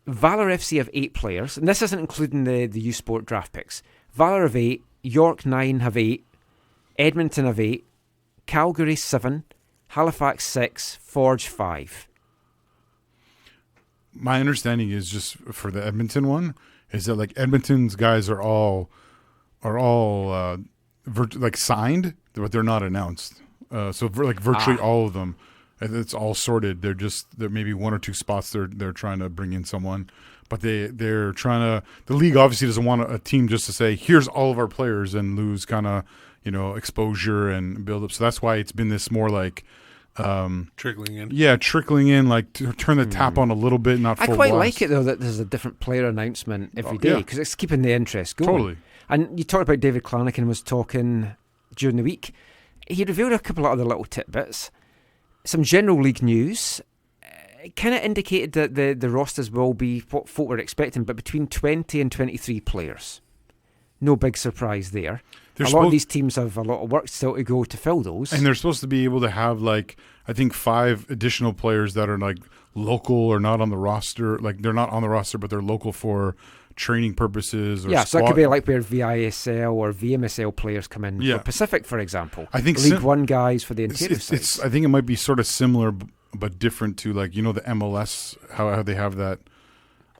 Valor FC have 8 players, and this isn't including the U Sport draft picks. Valor have 8, York 9 have 8, Edmonton have 8, Calgary 7, Halifax 6, Forge 5. My understanding is just for the Edmonton one is that like Edmonton's guys are all like signed, but they're not announced. So virtually all of them, it's all sorted. There may be 1 or 2 spots they're trying to bring in someone, but they're trying to. The league obviously doesn't want a team just to say here's all of our players and lose kind of exposure and build up. So that's why it's been this more like. Trickling in. Yeah, trickling in, like to turn the tap on a little bit, not full I quite blast. like it, though, that there's a different player announcement every day because it's keeping the interest going. Totally. And you talked about David Clanigan was talking during the week. He revealed a couple of other little tidbits. Some general league news. It kind of indicated that the rosters will be what folk were expecting, but between 20 and 23 players. No big surprise there. A lot of these teams have a lot of work still to go to fill those. And they're supposed to be able to have, like, I think 5 additional players that are, like, local or not on the roster. Like, they're not on the roster, but they're local for training purposes. Or so that could be like where VISL or VMSL players come in. Yeah. For Pacific, for example. I think League One guys for the interior sides. I think it might be sort of similar but different to, like, the MLS, how they have that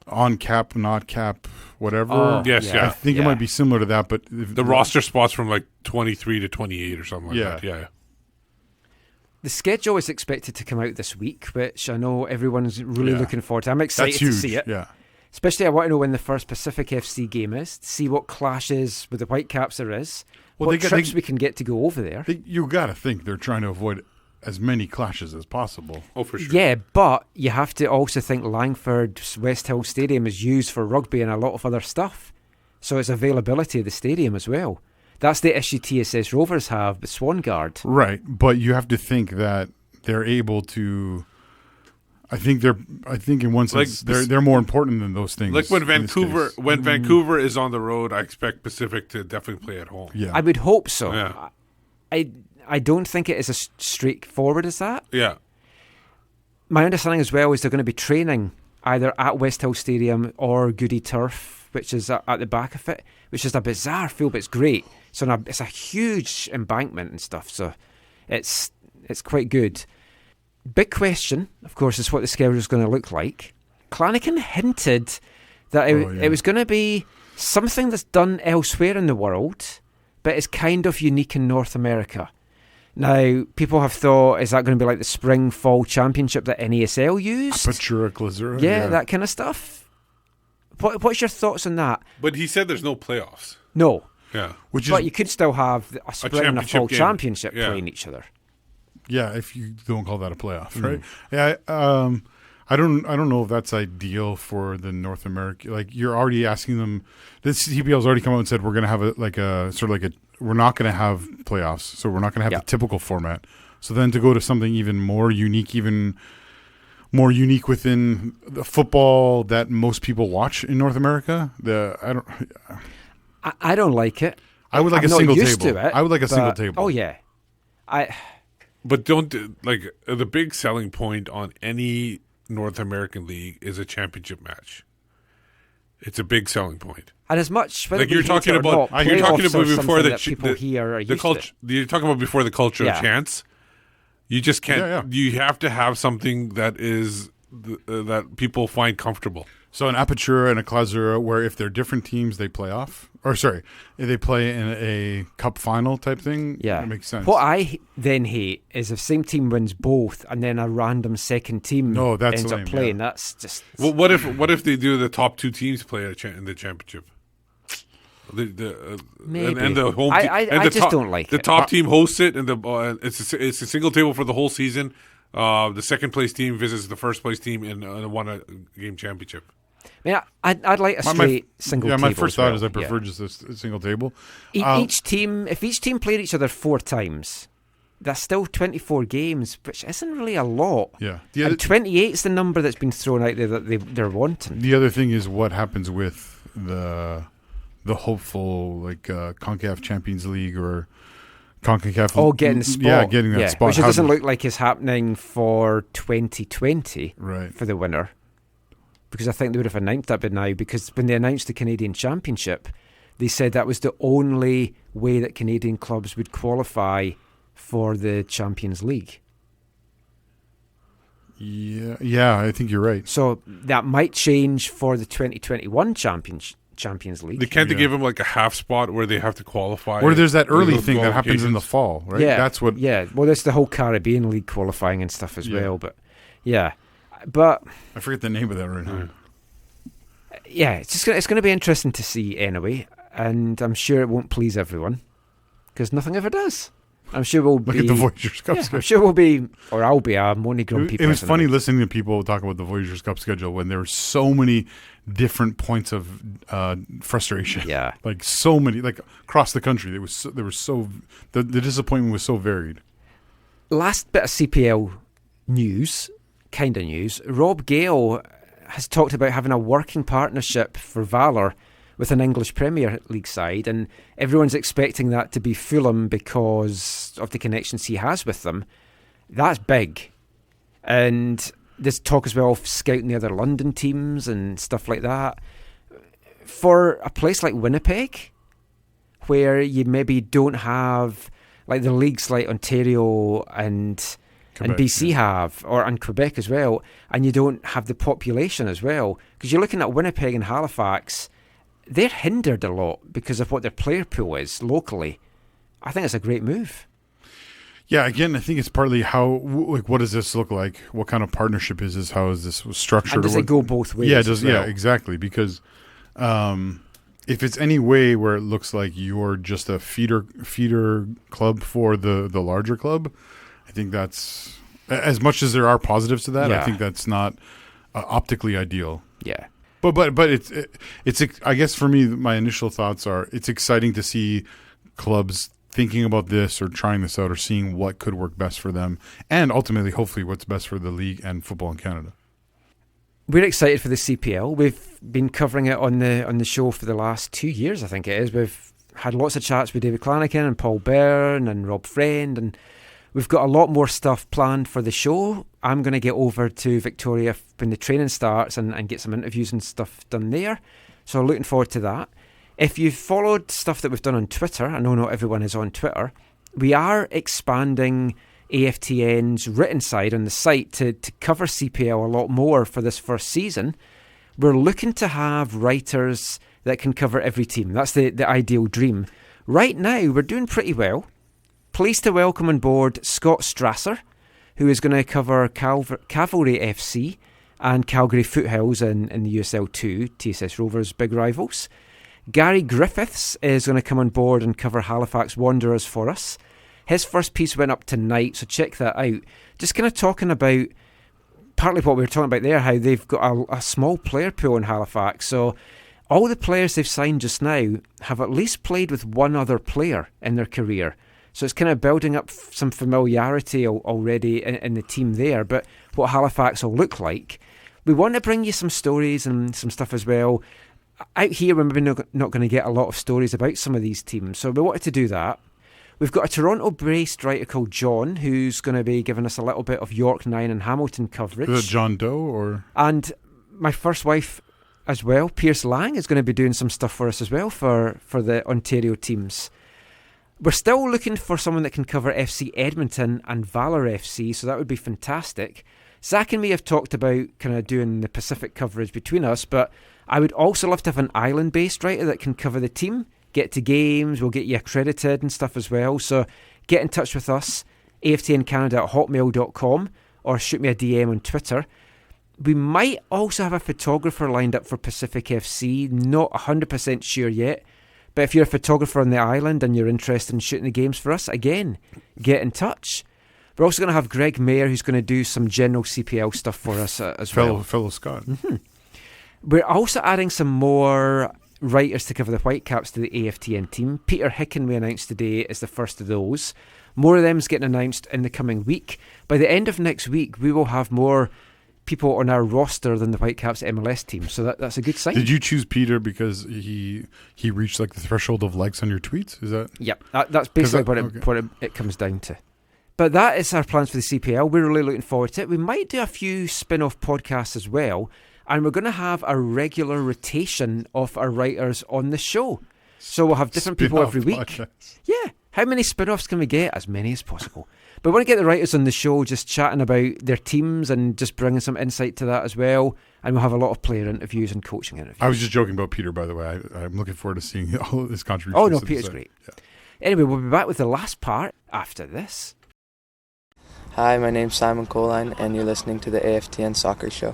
on cap, not cap, whatever. Yes, I think it might be similar to that, but the roster spots from like 23 to 28 or something like that. Yeah. The schedule is expected to come out this week, which I know everyone's really looking forward to. I'm excited to see it. Yeah. Especially I want to know when the first Pacific FC game is, to see what clashes with the Whitecaps there is, what trips we can get to go over there. You got to think they're trying to avoid as many clashes as possible. Oh, for sure. Yeah, but you have to also think Langford's West Hill Stadium is used for rugby and a lot of other stuff. So it's availability of the stadium as well. That's the issue TSS Rovers have with Swangard. Right, but you have to think that they're able to. I think in one sense they're more important than those things. Like when Vancouver is on the road, I expect Pacific to definitely play at home. Yeah, I would hope so. Yeah. I don't think it is as straightforward as that. Yeah. My understanding as well is they're going to be training either at West Hill Stadium or Goody Turf, which is at the back of it, which is a bizarre field, but it's great. So it's a huge embankment and stuff, so it's quite good. Big question, of course, is what the schedule is going to look like. Clanigan hinted that it was going to be something that's done elsewhere in the world, but it's kind of unique in North America. Now, people have thought, is that going to be like the spring-fall championship that NASL used? Apertura, Clausura. Yeah, that kind of stuff. What's your thoughts on that? But he said there's no playoffs. No. Yeah. But you could still have a spring and a fall championship playing each other. Yeah, if you don't call that a playoff, right? Yeah, I don't know if that's ideal for the North America. Like, you're already asking them. This CPL's already come out and said we're going to have we're not going to have playoffs, so we're not going to have the typical format. So then to go to something even more unique within the football that most people watch in North America. I don't like it. I would like I'm a single not used table. to it, I would like a single table. Oh yeah, But the big selling point on any North American league is a championship match. It's a big selling point. And as much like you're talking about, you're talking about before the culture. You're talking about before the culture of chants. You just can't. Yeah. You have to have something that is that people find comfortable. So an Apertura and a Clausura, where if they're different teams, they play off. Or sorry, if they play in a cup final type thing. Yeah, that makes sense. What I then hate is if same team wins both and then a random second team ends up playing. Yeah. That's just. Well, what if they do the top 2 teams play in the championship? Maybe. And the home I just don't like the it. top team hosts it, and it's a single table for the whole season. The second place team visits the first place team in a one-game championship. Yeah, I'd like a straight single table. Yeah, my first thought is I prefer prefer just a single table. If each team played each other 4 times, that's still 24 games, which isn't really a lot. Yeah. And 28 is the number that's been thrown out there that they're wanting. The other thing is what happens with the hopeful CONCACAF Champions League or CONCACAF. Getting the spot. Yeah, getting that spot. Which it doesn't look like is happening for 2020 right. for the winner. Because I think they would have announced that by now, because when they announced the Canadian Championship, they said that was the only way that Canadian clubs would qualify for the Champions League. Yeah, I think you're right. So that might change for the 2021 Champions League. They give them like a half spot where they have to qualify. Or there's that early thing that happens in the fall, right? Yeah, that's what. Yeah, well, there's the whole Caribbean League qualifying and stuff as well. But but I forget the name of that right now. Yeah, it's going to be interesting to see anyway, and I'm sure it won't please everyone because nothing ever does. I'm sure we'll Look at the Voyageurs Cup schedule. I'm sure we'll be, or I'll be a moany grumpy person. It was funny listening to people talk about the Voyageurs Cup schedule when there were so many different points of frustration. Yeah, like so many, like across the country. The disappointment was so varied. Last bit of CPL news, kind of news. Rob Gale has talked about having a working partnership for Valor with an English Premier League side, and everyone's expecting that to be Fulham because of the connections he has with them. That's big. And there's talk as well of scouting the other London teams and stuff like that. For a place like Winnipeg, where you maybe don't have like the leagues like Ontario and Quebec, BC have, and Quebec as well, and you don't have the population as well, because you're looking at Winnipeg and Halifax, they're hindered a lot because of what their player pool is locally. I think it's a great move. Yeah, again, I think it's partly how, what does this look like? What kind of partnership is this? How is this structured? And does it go both ways? Yeah, exactly. Because if it's any way where it looks like you're just a feeder club for the larger club, I think that's, as much as there are positives to that, I think that's not optically ideal. Yeah. But it's I guess for me, my initial thoughts are it's exciting to see clubs thinking about this or trying this out or seeing what could work best for them, and ultimately, hopefully, what's best for the league and football in Canada. We're excited for the CPL. We've been covering it on the show for the last 2 years, I think it is. We've had lots of chats with David Clanigan and Paul Byrne and Rob Friend, and we've got a lot more stuff planned for the show. I'm going to get over to Victoria when the training starts and get some interviews and stuff done there. So looking forward to that. If you've followed stuff that we've done on Twitter, I know not everyone is on Twitter, we are expanding AFTN's written side on the site to cover CPL a lot more for this first season. We're looking to have writers that can cover every team. That's the ideal dream. Right now, we're doing pretty well. Pleased to welcome on board Scott Strasser, who is going to cover Cavalry FC and Calgary Foothills in the USL2, TSS Rovers' big rivals. Gary Griffiths is going to come on board and cover Halifax Wanderers for us. His first piece went up tonight, so check that out. Just kind of talking about partly what we were talking about there, how they've got a small player pool in Halifax. So all the players they've signed just now have at least played with one other player in their career. So it's kind of building up some familiarity already in the team there. But what Halifax will look like, we want to bring you some stories and some stuff as well. Out here, we're maybe not going to get a lot of stories about some of these teams. So we wanted to do that. We've got a Toronto-based writer called John, who's going to be giving us a little bit of York 9 and Hamilton coverage. Is it John Doe or? And my first wife as well, Pierce Lang, is going to be doing some stuff for us as well for the Ontario teams. We're still looking for someone that can cover FC Edmonton and Valor FC, so that would be fantastic. Zach and me have talked about kind of doing the Pacific coverage between us, but I would also love to have an island-based writer that can cover the team, get to games, we'll get you accredited and stuff as well. So get in touch with us, aftncanada@hotmail.com, or shoot me a DM on Twitter. We might also have a photographer lined up for Pacific FC, not 100% sure yet. But if you're a photographer on the island and you're interested in shooting the games for us, again, get in touch. We're also going to have Greg Mayer, who's going to do some general CPL stuff for us as well. Fellow Scott. Mm-hmm. We're also adding some more writers to cover the Whitecaps to the AFTN team. Peter Hicken, we announced today, is the first of those. More of them's getting announced in the coming week. By the end of next week, we will have more people on our roster than the Whitecaps MLS team, so that's a good sign. Did you choose Peter because he reached like the threshold of likes on your tweets? Is that? Yep, that's basically what it comes down to. But that is our plans for the CPL. We're really looking forward to it. We might do a few spin-off podcasts as well, and we're going to have a regular rotation of our writers on the show. So we'll have different people every week. Podcasts. Yeah. How many spin-offs can we get? As many as possible. But we want to get the writers on the show just chatting about their teams and just bringing some insight to that as well. And we'll have a lot of player interviews and coaching interviews. I was just joking about Peter, by the way. I'm looking forward to seeing all of his contributions. Oh, no, Peter's great. Yeah. Anyway, we'll be back with the last part after this. Hi, my name's Simon Coline, and you're listening to the AFTN Soccer Show.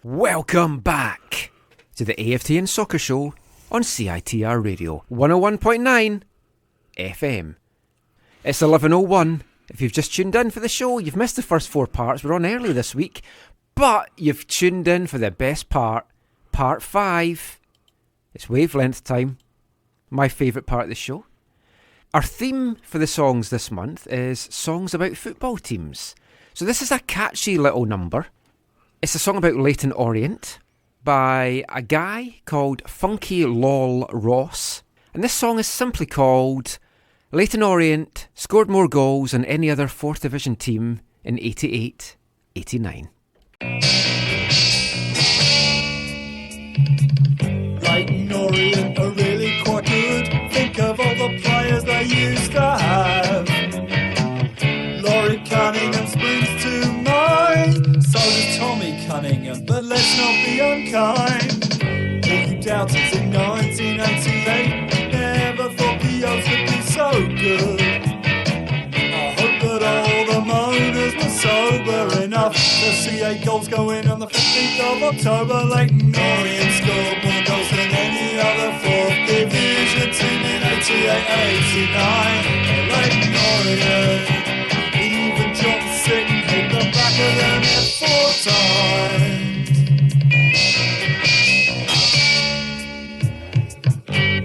Welcome back to the AFTN Soccer Show on CITR Radio 101.9 FM. It's 11:01. If you've just tuned in for the show, you've missed the first 4 parts. We're on early this week, but you've tuned in for the best part, part 5. It's wavelength time, my favourite part of the show. Our theme for the songs this month is songs about football teams. So this is a catchy little number. It's a song about Leyton Orient by a guy called Funky Lol Ross. And this song is simply called Leyton Orient Scored More Goals Than Any Other 4th Division Team in 88-89. Leyton Orient are really quite good. Think of all the players they used to have. Laurie Cunningham springs to mind. So does Tommy Cunningham, but let's not be unkind. All you doubters in 1988 never thought the O's would be so good. I hope that all the moaners were sober enough to see 8 goals go in on the 15th of October. Leyton Orient scored more goals than any other 4th Division team in 88-89. Leyton Orient, even John Sitton hit the back of the net 4 times.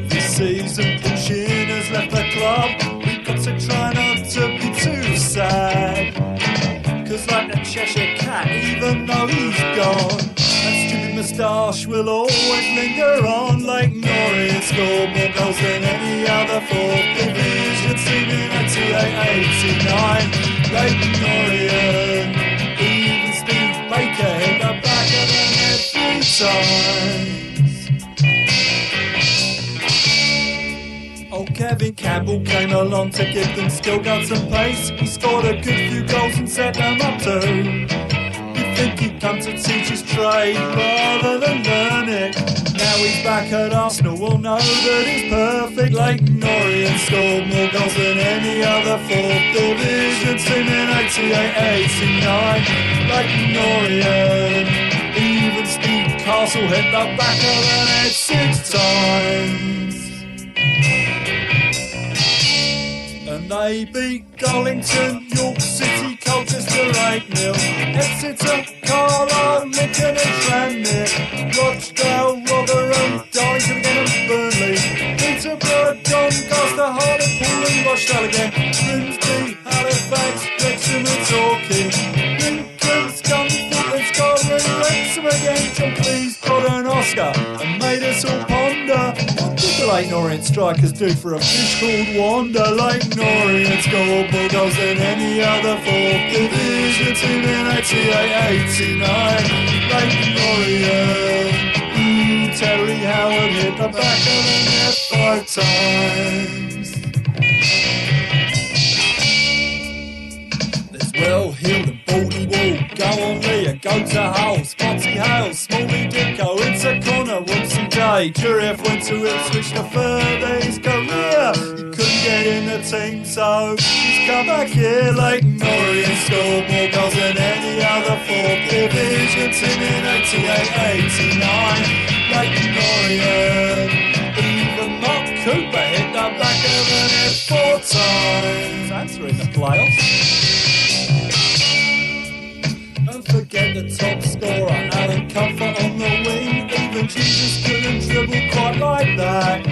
This season Pushin has left the club. We've got to try not to be too sad, 'cause like the Cheshire Cat, even though he's gone, that stupid moustache will always linger on. Leyton Orient scored more goals than any other 4th Division team in 88-89. Leyton Orient, even Steve Baker hit the back of the net 3 times. Old Kevin Campbell came along to give them skill, guns and pace. He scored a good few goals and set them up too. You think he'd come to teach his trade rather than learn it. Now he's back at Arsenal, we'll know that he's perfect. Leyton Orient scored more goals than any other 4th Division team in 88-89. Leyton Orient, even Steve Castle hit the back of the net 6 times. And they beat Darlington, York City, Colchester 8-0. Exeter, Carlisle, Lincoln and Tranmere, Rochdale, Rotherham, Darlington again and Burnley, Peterborough, Doncaster, Hartlepool and Rochdale again, Grimsby, Halifax, Wrexham and Torquay, Lincoln, Scunthorpe and Scotland, Wrexham again. John Cleese got an Oscar and made us all ponder. wonder what did the Leighton Orient strikers do for a fish called Wanda? Leighton Orient scored more goals than any other fourth division team in 88-89. Leighton Orient, Terry Howard hit the back of the net 5 times. There's Well Hill and Baldy Wall, go on Leah, go to Hull, Spotty Hale, Smalley Dicko, it's a corner, Wilson Day, Jurieff went to Ipswich to further his career. He couldn't get in the team, so he's come back here. Leighton Orient scored more goals than any other fourth division team in 88-89. Leighton Orient, even Mark Cooper hit the back of the net 4 times. Answering the playoffs. Don't forget the top scorer, Alan Comfort on the wing. Even Jesus couldn't dribble quite like that.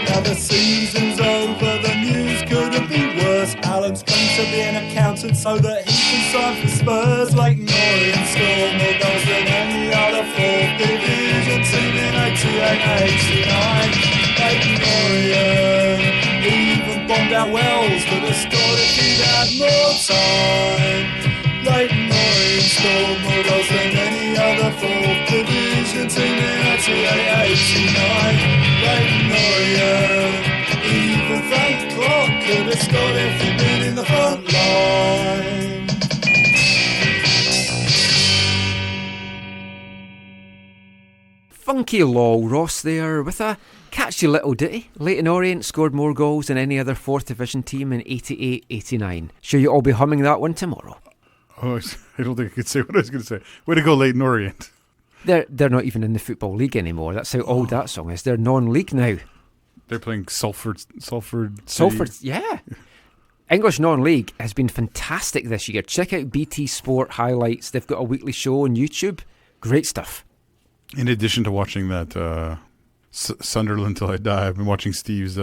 Now the season's over, the news couldn't be worse. Alan's going to be an accountant so that he can sign for Spurs. Leighton Orient scored more goals than any other fourth division team in 88-89. Leighton Orient even bombed out Wells, but have scored if he'd had more time. Leighton Orient scored more goals than any other fourth division team in 88-89. Leighton Orient, even Frank Clark could have scored if he'd been in the front line. Funky Lol Ross there with a catchy little ditty. Leighton Orient scored more goals than any other 4th Division team in 88-89. Sure you'll all be humming that one tomorrow. Oh, I don't think I could say what I was going to say. Way to go, Leighton Orient. They're not even in the Football League anymore. That's how old that song is. They're non-league now. They're playing Salford. Yeah. English non-league has been fantastic this year. Check out BT Sport highlights. They've got a weekly show on YouTube. Great stuff. In addition to watching that Sunderland Till I Die, I've been watching Steve's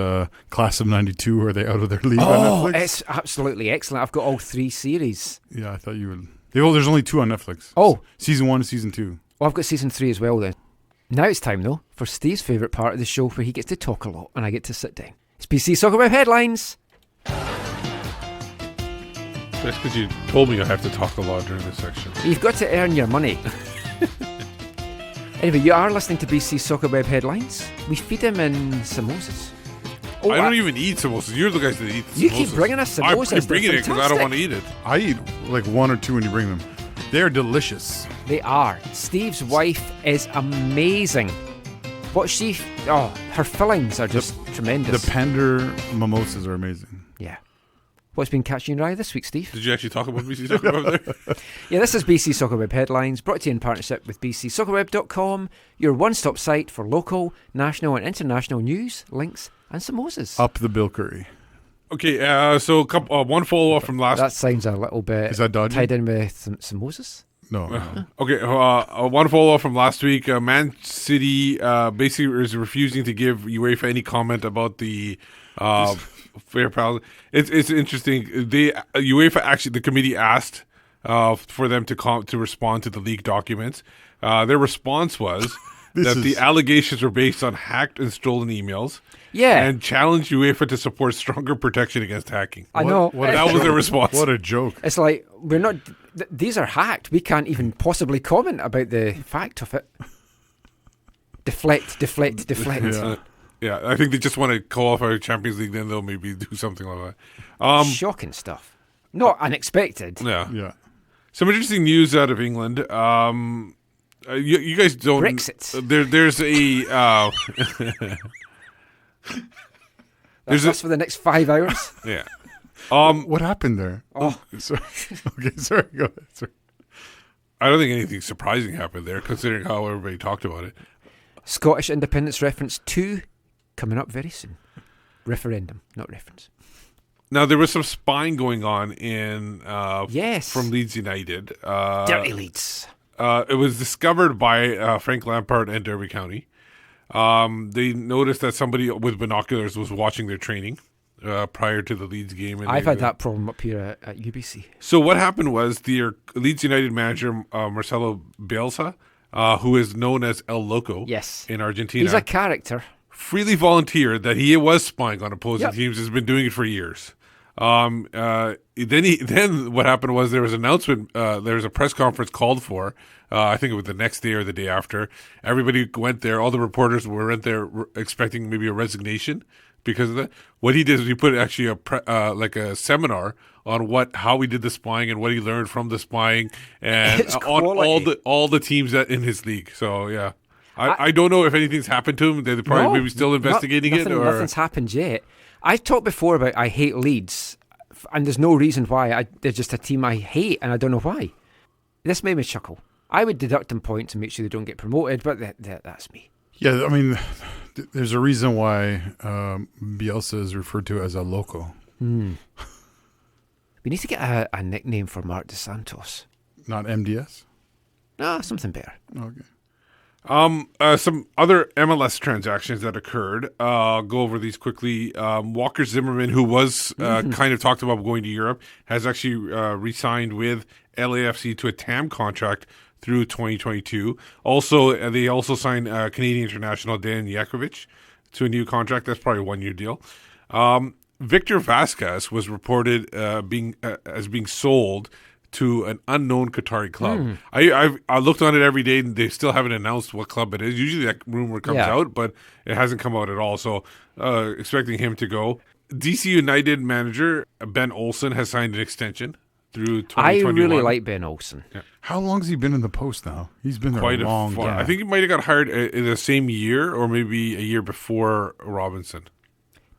Class of 92. Are they out of their league on Netflix? It's absolutely excellent. I've got all 3 series. Yeah, I thought you would. There's only 2 on Netflix. Oh. Season 1 and Season 2. Well, I've got Season 3 as well then. Now it's time, though, for Steve's favourite part of the show where he gets to talk a lot and I get to sit down. It's BC Soccer Web Headlines. That's because you told me I have to talk a lot during this section. You've got to earn your money. Anyway, you are listening to BC Soccer Web Headlines. We feed him in samosas. I don't even eat samosas. You're the guys that eat samosas. You keep bringing us samosas. I keep bringing it because I don't want to eat it. I eat like 1 or 2 when you bring them. They're delicious. They are. Steve's wife is amazing. Her fillings are just tremendous. The Pender mimosas are amazing. Yeah. What's been catching your eye this week, Steve? Did you actually talk about BC Soccer Web there? Yeah, this is BC Soccer Web Headlines, brought to you in partnership with bcsoccerweb.com, your one-stop site for local, national and international news, links and samosas. Up the Bill Curry. Okay, so one follow-up from last... That sounds a little bit... Is that dodgy? Tied in with samosas? No. Okay, one follow-up from last week. Man City basically is refusing to give UEFA any comment about the... fair penalty. It's interesting. UEFA actually, the committee asked for them to respond to the leaked documents. Their response was that the allegations were based on hacked and stolen emails. Yeah, and challenged UEFA to support stronger protection against hacking. I know. That was their response. What a joke! It's like we're not. These are hacked. We can't even possibly comment about the fact of it. Deflect. Yeah, I think they just want to qualify Champions League, then they'll maybe do something like that. Shocking stuff. Not unexpected. Yeah. Some interesting news out of England. You guys don't... Brexit. There's a... That's us for the next 5 hours? Yeah. What happened there? Oh, sorry. Okay, sorry. Go ahead. Sorry. I don't think anything surprising happened there, considering how everybody talked about it. Scottish Independence Reference 2 coming up very soon. Referendum, not reference. Now, there was some spying going on from Leeds United. Dirty Leeds. It was discovered by Frank Lampard and Derby County. They noticed that somebody with binoculars was watching their training prior to the Leeds game. And I've had that problem up here at UBC. So what happened was the Leeds United manager, Marcelo Bielsa, who is known as El Loco in Argentina. He's a character. freely volunteered that he was spying on opposing teams. Has been doing it for years. Then what happened was there was an announcement. There was a press conference called for. I think it was the next day or the day after. Everybody went there. All the reporters were there expecting maybe a resignation because of that. What he did is he put actually a seminar on how he did the spying and what he learned from the spying and on all the teams in his league. So yeah. I don't know if anything's happened to him. They're probably maybe still investigating it. Or Nothing's happened yet. I've talked before about I hate Leeds, and there's no reason why. They're just a team I hate, and I don't know why. This made me chuckle. I would deduct them points and make sure they don't get promoted, but that's me. Yeah, I mean, there's a reason why Bielsa is referred to as a loco. We need to get a nickname for Mark DeSantos. Not MDS? No, something better. Okay. Some other MLS transactions that occurred. I'll go over these quickly. Walker Zimmerman, who was kind of talked about going to Europe, has actually re-signed with LAFC to a TAM contract through 2022. Also, they also signed Canadian international Dan Jakovic to a new contract. That's probably a 1-year deal. Victor Vasquez was reported as being sold to an unknown Qatari club. I looked on it every day, and they still haven't announced what club it is. Usually that rumor comes out, but it hasn't come out at all. So expecting him to go. DC United manager Ben Olsen has signed an extension through 2021. I really like Ben Olsen. Yeah. How long has he been in the post now? He's been there Quite a long time. I think he might have got hired in the same year or maybe a year before Robinson.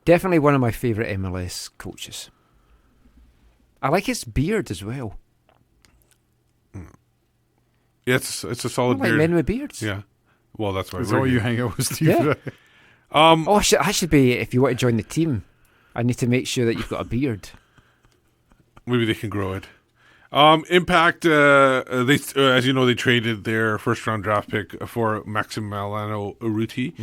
Definitely one of my favourite MLS coaches. I like his beard as well. Yeah, it's a solid I like beard. men with beards. Yeah. Well, that's why. Is that why you hang out with Steve? Yeah. I should be, if you want to join the team, I need to make sure that you've got a beard. Maybe they can grow it. Impact, they as you know, they traded their first-round draft pick for Maximiliano Urruti.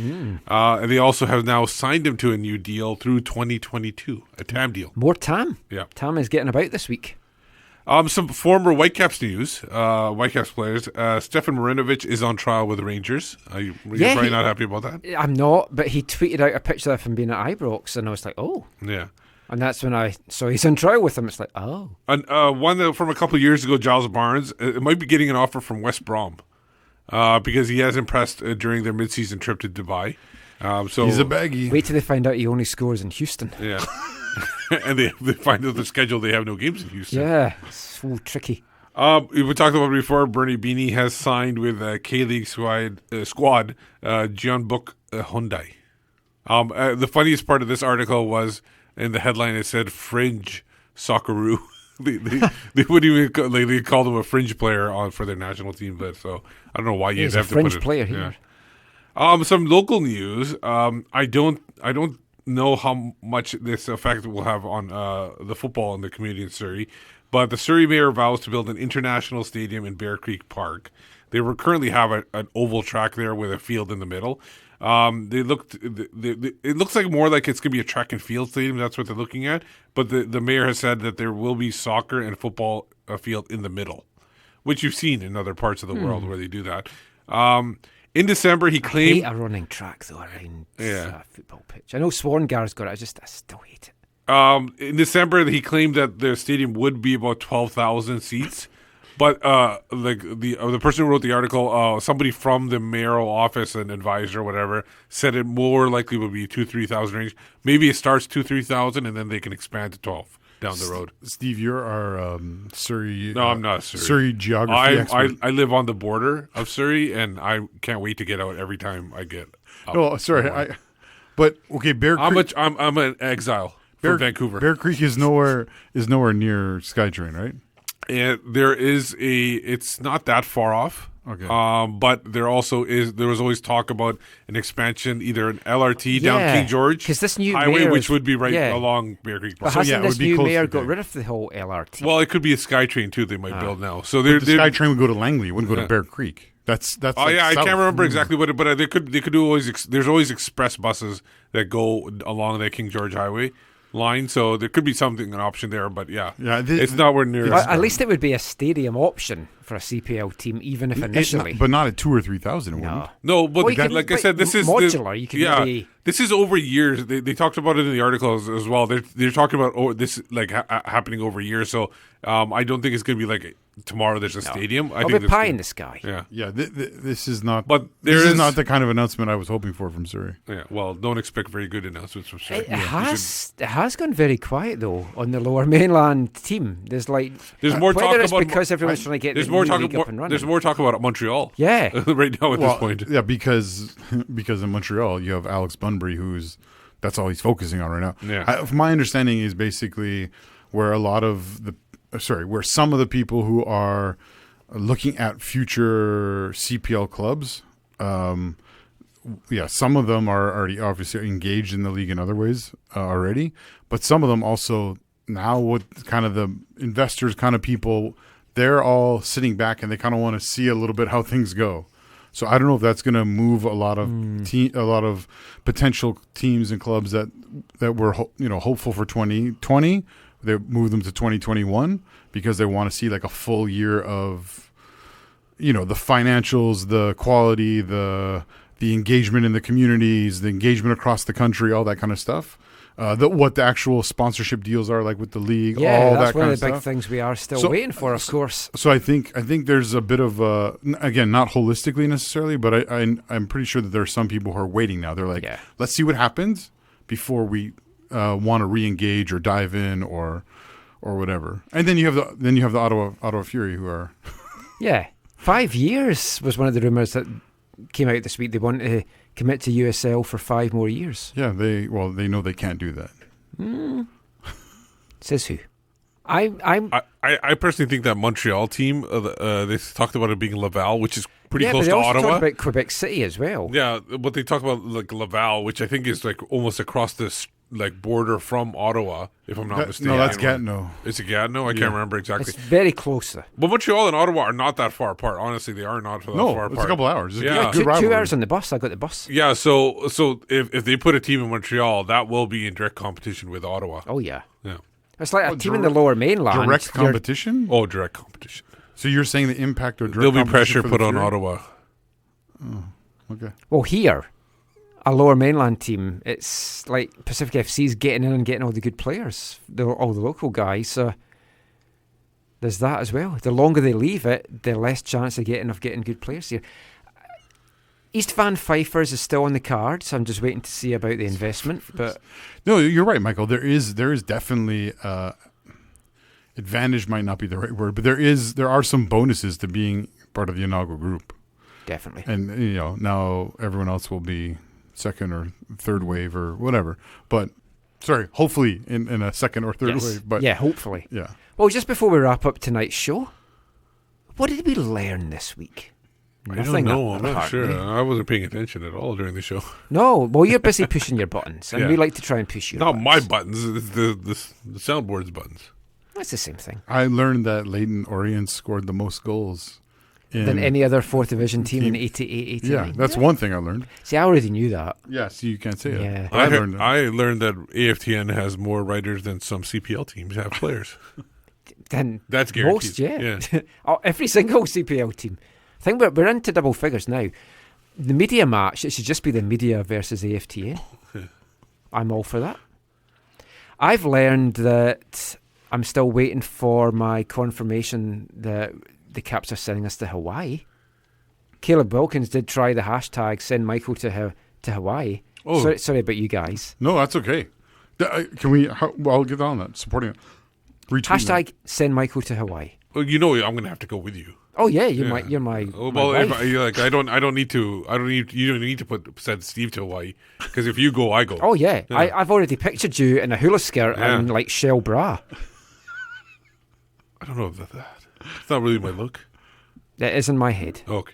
And they also have now signed him to a new deal through 2022, a TAM deal. More TAM. Yeah. TAM is getting about this week. Some former Whitecaps news, Whitecaps players. Stefan Marinovic is on trial with the Rangers. You're probably not happy about that? I'm not, but he tweeted out a picture of him being at Ibrox, and I was like, oh. Yeah. And that's when I saw he's on trial with him. It's like, oh. And one from a couple of years ago, Giles Barnes, it might be getting an offer from West Brom because he has impressed during their mid-season trip to Dubai. So he's a baggy. Wait till they find out he only scores in Houston. Yeah. And they find out the schedule, they have no games in Houston. Yeah, it's so tricky. We talked about it before. Bernie Beanie has signed with K-League squad Jeonbuk Hyundai. The funniest part of this article was in the headline it said fringe Socceroo. they wouldn't even they called him a fringe player for their national team, but so I don't know why you'd have to put it. He's a fringe player here. Yeah. Some local news. I don't know how much this effect will have on the football in the community in Surrey, but the Surrey mayor vows to build an international stadium in Bear Creek Park. They currently have an oval track there with a field in the middle. It looks like more like it's going to be a track and field stadium. That's what they're looking at. But the mayor has said that there will be soccer and football field in the middle, which you've seen in other parts of the world where they do that. In December, he claimed... I hate a running track, though, around a football pitch. I know Swangar's got it. I still hate it. In December, he claimed that the stadium would be about 12,000 seats. But the person who wrote the article, somebody from the mayoral office, an advisor or whatever, said it more likely would be 2,000-3,000 range. Maybe it starts 2,000-3,000, and then they can expand to 12 down the road. Steve, you're our Surrey. No, I'm not Surrey. Surrey geography expert. I live on the border of Surrey, and I can't wait to get out every time I get up. No, sorry. But okay, Bear Creek. I'm an exile from Vancouver. Bear Creek is nowhere near SkyTrain, right? And it's not that far off. Okay. But there was always talk about an expansion, either an LRT down King George this new Highway, mayor which would be right along Bear Creek. But hasn't this new mayor got rid of the whole LRT? Well, it could be a SkyTrain too. They might build now. So the SkyTrain would go to Langley. It wouldn't go to Bear Creek. That's. Oh like I south. can't remember exactly what, but they could do always. There's always express buses that go along that King George Highway. line, so there could be something, an option there, but Yeah, it's nowhere near. At least it would be a stadium option for a CPL team, even if initially. but not at 2,000 or 3,000. No, but Well, you can- like I said, this is modular. You can maybe- this is over years. They talked about it in the article as well. They're talking about this like happening over years. So I don't think it's going to be like tomorrow. There's a stadium. I There'll think be pie in the sky. Yeah. This is not. But this there is is not the kind of announcement I was hoping for from Surrey. Yeah. Well, don't expect very good announcements from Surrey. It has gone very quiet though on the Lower Mainland team. There's more talk whether it's about because everyone's trying to get there's the more new talk league up and running. There's more talk about Montreal. Yeah. right now at this point. Yeah, because in Montreal you have Alex Bunbury, that's all he's focusing on right now. Yeah. My understanding is basically where where some of the people who are looking at future CPL clubs, some of them are already obviously engaged in the league in other ways already, but some of them also now with kind of the investors kind of people, they're all sitting back and they kind of want to see a little bit how things go. So I don't know if that's going to move a lot of potential teams and clubs that were hopeful for 2020. They move them to 2021 because they want to see like a full year of the financials, the quality, the engagement in the communities, the engagement across the country, all that kind of stuff. What the actual sponsorship deals are like with the league, all that's that one kind of the big stuff. things we are still waiting for, of course. So I think there's a bit of again, not holistically necessarily, but I'm pretty sure that there are some people who are waiting now. They're like, let's see what happens before we want to re-engage or dive in or whatever. And then you have the Ottawa Fury who are 5 years was one of the rumours that came out this week. They want to commit to USL for 5 more years. Yeah, they know they can't do that. Says who? I personally think that Montreal team, they talked about it being Laval, which is pretty close but they to also Ottawa. talked about Quebec City as well. Yeah, but they talk about like Laval, which I think is like almost across this like border from Ottawa, if I'm not mistaken. No, that's Gatineau. Is it Gatineau? I can't remember exactly. It's very close. But Montreal and Ottawa are not that far apart. Honestly, they are not that far apart. It's a couple hours. It's yeah, a good 2 rivalry. hours on the bus. I got the bus. Yeah, so if they put a team in Montreal, that will be in direct competition with Ottawa. Oh yeah. Yeah. It's like a team in the Lower Mainland. Direct competition? Oh, direct competition. So you're saying the impact of direct There'll be competition pressure for put the on Fury? Ottawa. Oh, okay. Well, here, a Lower Mainland team, it's like Pacific FC's getting in and getting all the good players, all the local guys. So there's that as well. The longer they leave it, the less chance they get of getting good players here. East Van Pfeiffer's is still on the cards. I'm just waiting to see about the investment. But no, you're right, Michael. There is definitely advantage might not be the right word, but there are some bonuses to being part of the inaugural group. Definitely. And now everyone else will be second or third wave or whatever. But hopefully in a second or third wave. But yeah, hopefully. Yeah. Well, just before we wrap up tonight's show, what did we learn this week? I don't know. I'm not sure. I wasn't paying attention at all during the show. No, well, you're busy pushing your buttons, and we like to try and push your buttons. Not my buttons. It's the soundboard's buttons. That's the same thing. I learned that Leyton Orient scored the most goals than any other 4th Division team in 88-89. Yeah, that's one thing I learned. See, I already knew that. Yeah, so you can't say it. Yeah. I learned that. I learned that AFTN has more writers than some CPL teams have players. That's guaranteed. Most, yeah. Every single CPL team. I think we're into double figures now. The media match, it should just be the media versus AFTN. I'm all for that. I've learned that I'm still waiting for my confirmation that the Caps are sending us to Hawaii. Caleb Wilkins did try the hashtag send Michael to Hawaii. Oh. Sorry about you guys. No, that's okay. Can we? I'll get on that. Supporting it. Hashtag send Michael to Hawaii. Well, I'm going to have to go with you. Oh yeah, you're my. Well, my if wife. I don't need to. You don't need to send Steve to Hawaii because if you go, I go. Oh yeah. I've already pictured you in a hula skirt and like shell bra. I don't know about that. It's not really my look. It is in my head. Okay.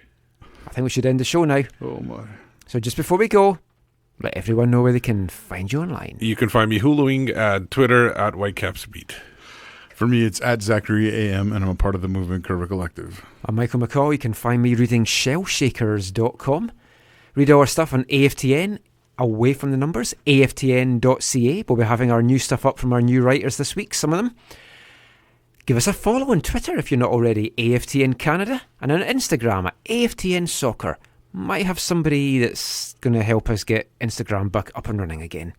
I think we should end the show now. Oh my. So just before we go, let everyone know where they can find you online. You can find me huluing at Twitter at Whitecaps Beat. For me, it's at Zachary AM, and I'm a part of the Movement Curve Collective. I'm Michael McCall. You can find me reading shellshakers.com. Read our stuff on AFTN, away from the numbers, aftn.ca. We'll be having our new stuff up from our new writers this week, some of them. Give us a follow on Twitter if you're not already, AFTN Canada, and on Instagram at AFTN Soccer. Might have somebody that's going to help us get Instagram back up and running again.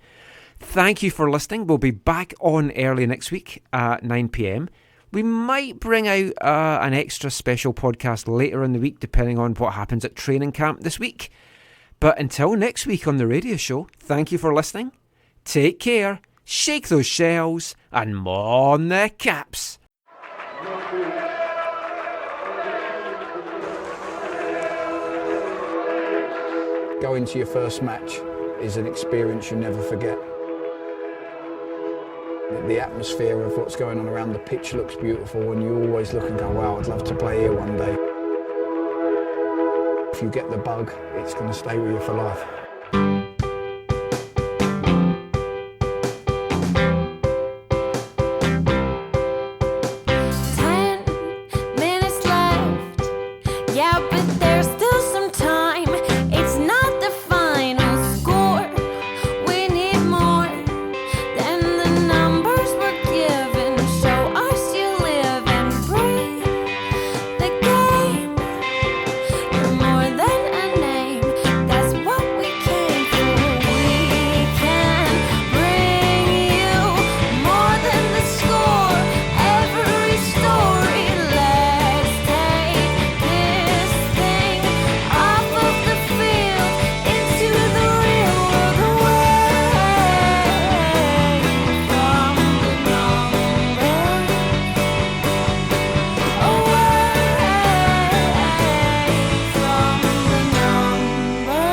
Thank you for listening. We'll be back on early next week at 9 p.m. We might bring out an extra special podcast later in the week, depending on what happens at training camp this week. But until next week on the radio show, thank you for listening. Take care, shake those shells, and mon the caps. Going to your first match is an experience you never forget. The atmosphere of what's going on around the pitch looks beautiful, and you always look and go, wow, I'd love to play here one day. If you get the bug, it's going to stay with you for life. 10 minutes left. Yeah, but there's still some time. It's not the final score. We need more than the numbers we're given. Show us you live and breathe the game. You're more than a name. That's what we came for. We can bring you more than the score. Every story. Let's take this thing off of the field into the real world, away from the numbers, away from the numbers.